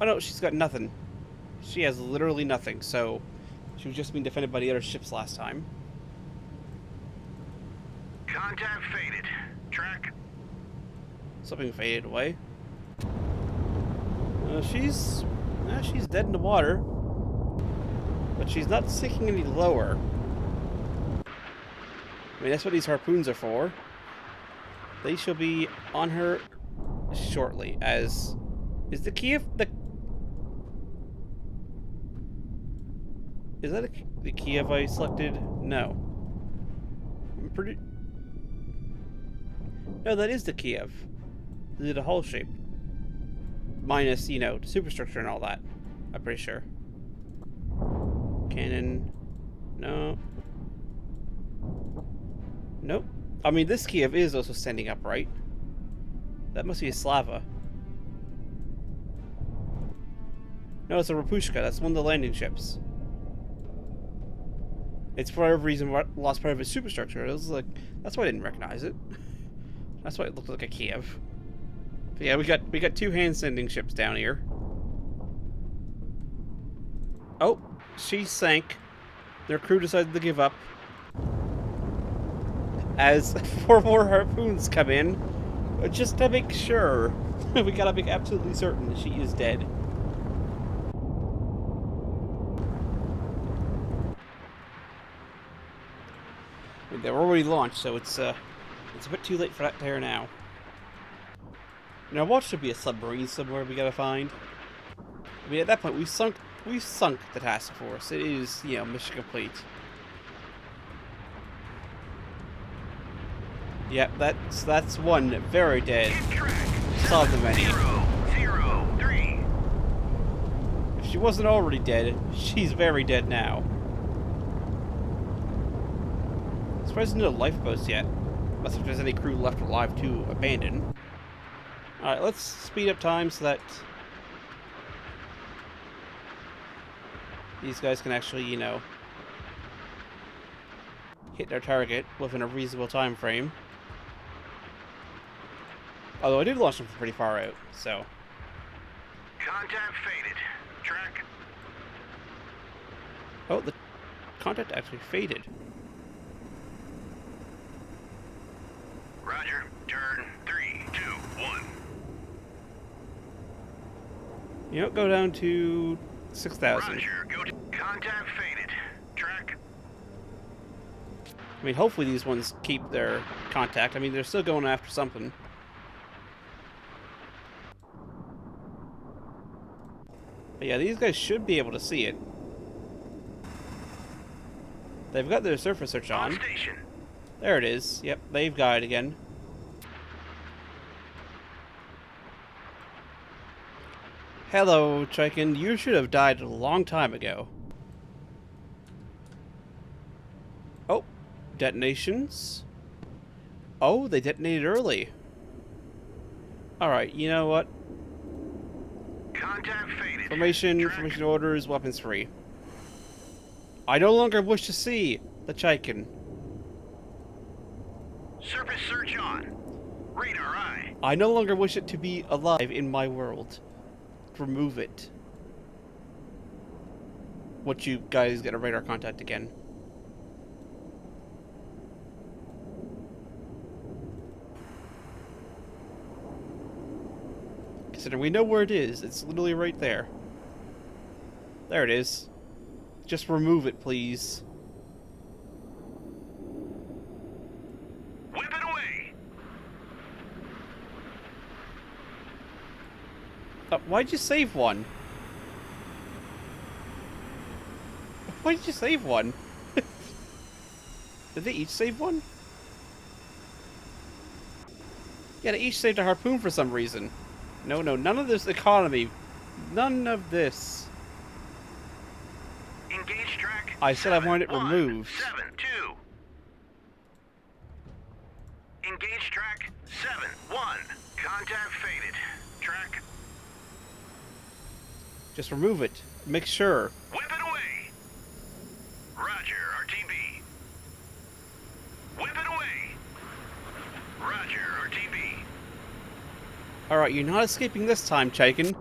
Oh no, she's got nothing. She has literally nothing, so she was just being defended by the other ships last time. Contact faded. Track. Something faded away. She's dead in the water, but she's not sinking any lower. I mean, that's what these harpoons are for. They shall be on her shortly, as is the key of the... Is that the Kiev I selected? No. I'm pretty... No, that is the Kiev. Is it a hull shape? Minus, you know, superstructure and all that. I'm pretty sure. Cannon. No. Nope. I mean, this Kiev is also standing upright. That must be a Slava. No, it's a Rapushka. That's one of the landing ships. It's for whatever reason lost part of its superstructure. It was like, that's why I didn't recognize it. That's why it looked like a Kiev. But yeah, we got two hand sending ships down here. Oh, she sank. Their crew decided to give up. As 4 more harpoons come in, just to make sure. We gotta be absolutely certain that she is dead. I mean, they're already launched, so it's a bit too late for that to air now. Now, what should be a submarine somewhere we gotta find? I mean, at that point, we've sunk the task force. It is, you know, mission complete. Yep, that's one very dead. Saw the many. 003. If she wasn't already dead, she's very dead now. Surprised there's no lifeboats yet. Unless if there's any crew left alive to abandon. Alright, let's speed up time so that these guys can actually, you know, hit their target within a reasonable time frame. Although I did launch them from pretty far out, so. Contact faded. Track. Oh, the contact actually faded. Roger. Turn 3, 2, 1. You know, go down to 6,000. Roger. Go to contact faded. Track. I mean, hopefully these ones keep their contact. I mean, they're still going after something. But yeah, these guys should be able to see it. They've got their surface search on. Station. There it is. Yep, they've got it again. Hello, Chicken. You should have died a long time ago. Oh, detonations. Oh, they detonated early. Alright, you know what? Contact faded. Formation orders, weapons free. I no longer wish to see the Chicken. Surface search on. Radar eye. I no longer wish it to be alive in my world. Remove it. What, you guys get a radar contact again? Consider we know where it is. It's literally right there. There it is. Just remove it, please. Whip it away. Why'd you save one? Why did you save one? Did they each save one? Yeah, they each saved a harpoon for some reason. No, none of this economy. None of this. Engage track. I said I wanted it removed. 7-2. Engage track 7-1. Contact faded. Track. Just remove it. Make sure. Whip it away. Roger, RTB. Whip it away. Roger, RTB. Alright, you're not escaping this time, Chicken.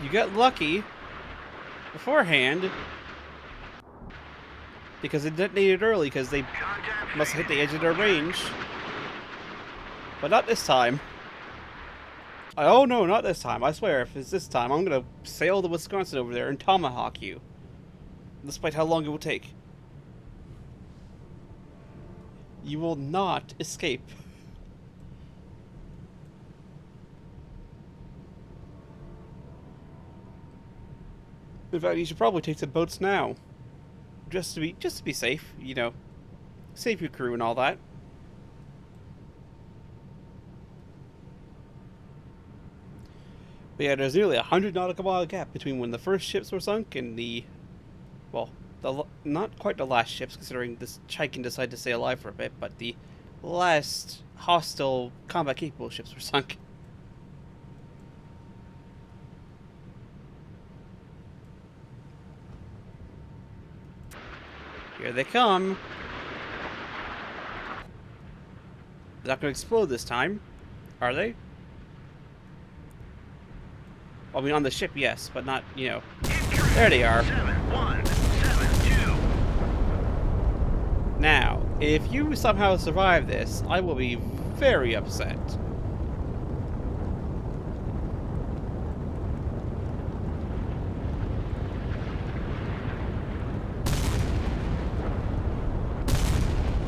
You got lucky beforehand because it detonated early because they Contact must have hit faded. the edge of their range. But not this time. Oh no, not this time. I swear, if it's this time, I'm gonna sail to Wisconsin over there and tomahawk you. Despite how long it will take. You will not escape. In fact, you should probably take some boats now. just to be safe, you know, save your crew and all that. But yeah, there's nearly 100 nautical mile gap between when the first ships were sunk and the, well, not quite the last ships, considering this Chiken decided to stay alive for a bit, but the last hostile combat capable ships were sunk. Here they come. They're not going to explode this time, are they? I mean, on the ship, yes, but not, you know. There they are. 7172. Now, if you somehow survive this, I will be very upset.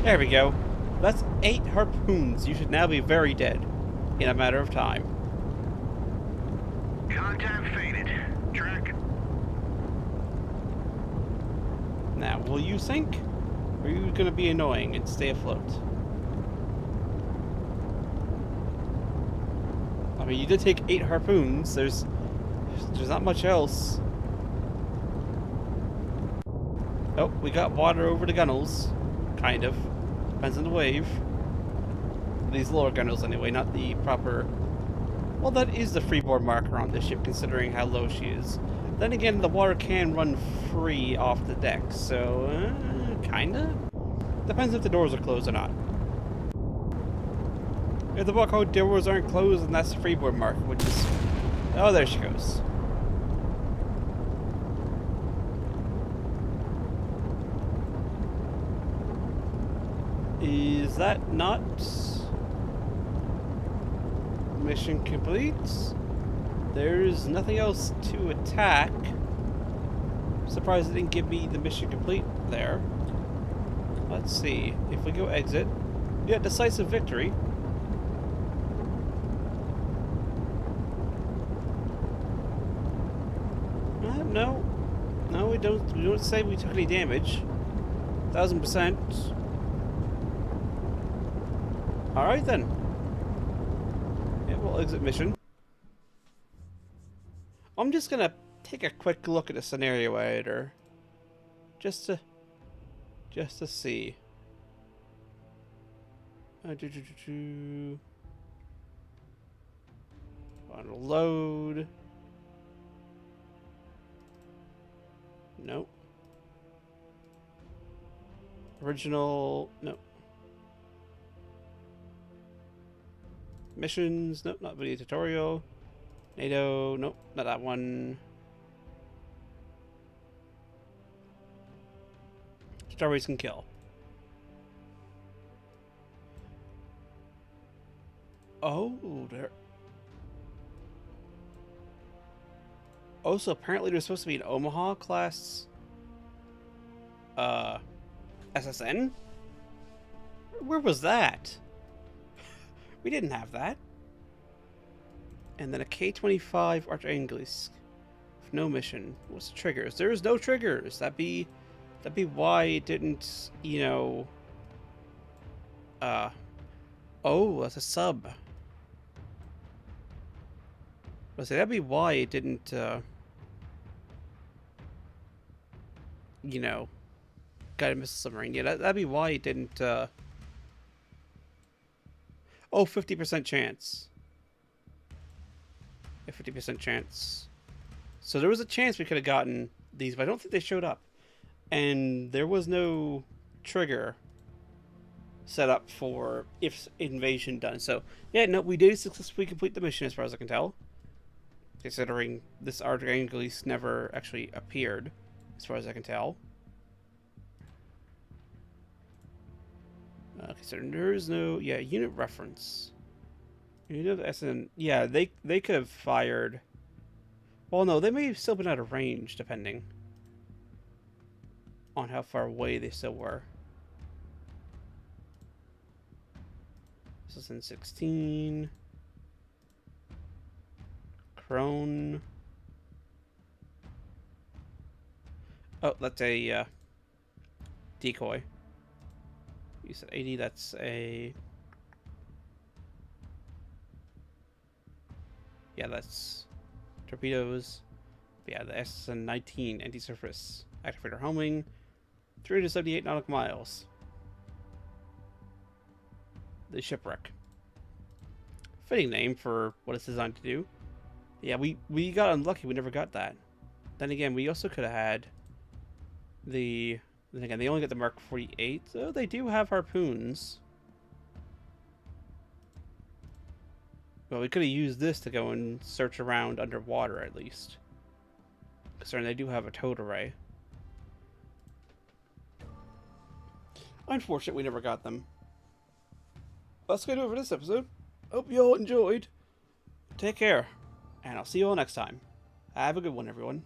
There we go. That's 8 harpoons. You should now be very dead in a matter of time. Contact faded. Track. Now, will you sink? Or are you going to be annoying and stay afloat? I mean, you did take 8 harpoons. There's not much else. Oh, we got water over the gunnels. Kind of. Depends on the wave. These lower gunnels anyway, not the proper... Well, that is the freeboard marker on this ship, considering how low she is. Then again, the water can run free off the deck, so... kinda? Depends if the doors are closed or not. If the bulkhead doors aren't closed, then that's the freeboard marker, which is... Oh, there she goes. Is that not... Mission complete? There's nothing else to attack. Surprised it didn't give me the mission complete there. Let's see. If we go exit... Yeah, decisive victory. No. No, we don't say we took any damage. 1000%. Alright then. Yeah, we'll exit mission. I'm just gonna take a quick look at the scenario editor. Just to see. Want to load. Nope. Original. Nope. Missions. Nope, not video tutorial. NATO. Nope, not that one. Strawberries can kill. Oh, there. Oh, so apparently there's supposed to be an Omaha class SSN? Where was that? We didn't have that. And then a K-25 Archangelisk with no mission. What's the triggers? There's no triggers. That'd be why it didn't, you know. Oh, that's a sub. Let's say that'd be why it didn't, you know, guided missile submarine. Yeah, that'd be why it didn't, oh, 50% chance. Yeah, 50% chance. So there was a chance we could have gotten these, but I don't think they showed up. And there was no trigger set up for if invasion done. So, yeah, no, we did successfully complete the mission as far as I can tell. Considering this Archangelisk never actually appeared, as far as I can tell. Considering there is no, yeah, unit reference. Unit SN, yeah, they could have fired. Well, no, they may have still been out of range, depending on how far away they still were. This is in 16. Crone. Oh, that's a decoy. You said 80, that's a... Yeah, that's torpedoes. Yeah, the SN-19 anti-surface activator homing. 378 nautical miles. The shipwreck. Fitting name for what it's designed to do. Yeah, we got unlucky. We never got that. Then again, we also could have had the... Then again, they only get the Mark 48, so they do have harpoons. Well, we could have used this to go and search around underwater, at least. Considering they do have a towed array. Unfortunate we never got them. That's going to do it for this episode. Hope you all enjoyed. Take care, and I'll see you all next time. Have a good one, everyone.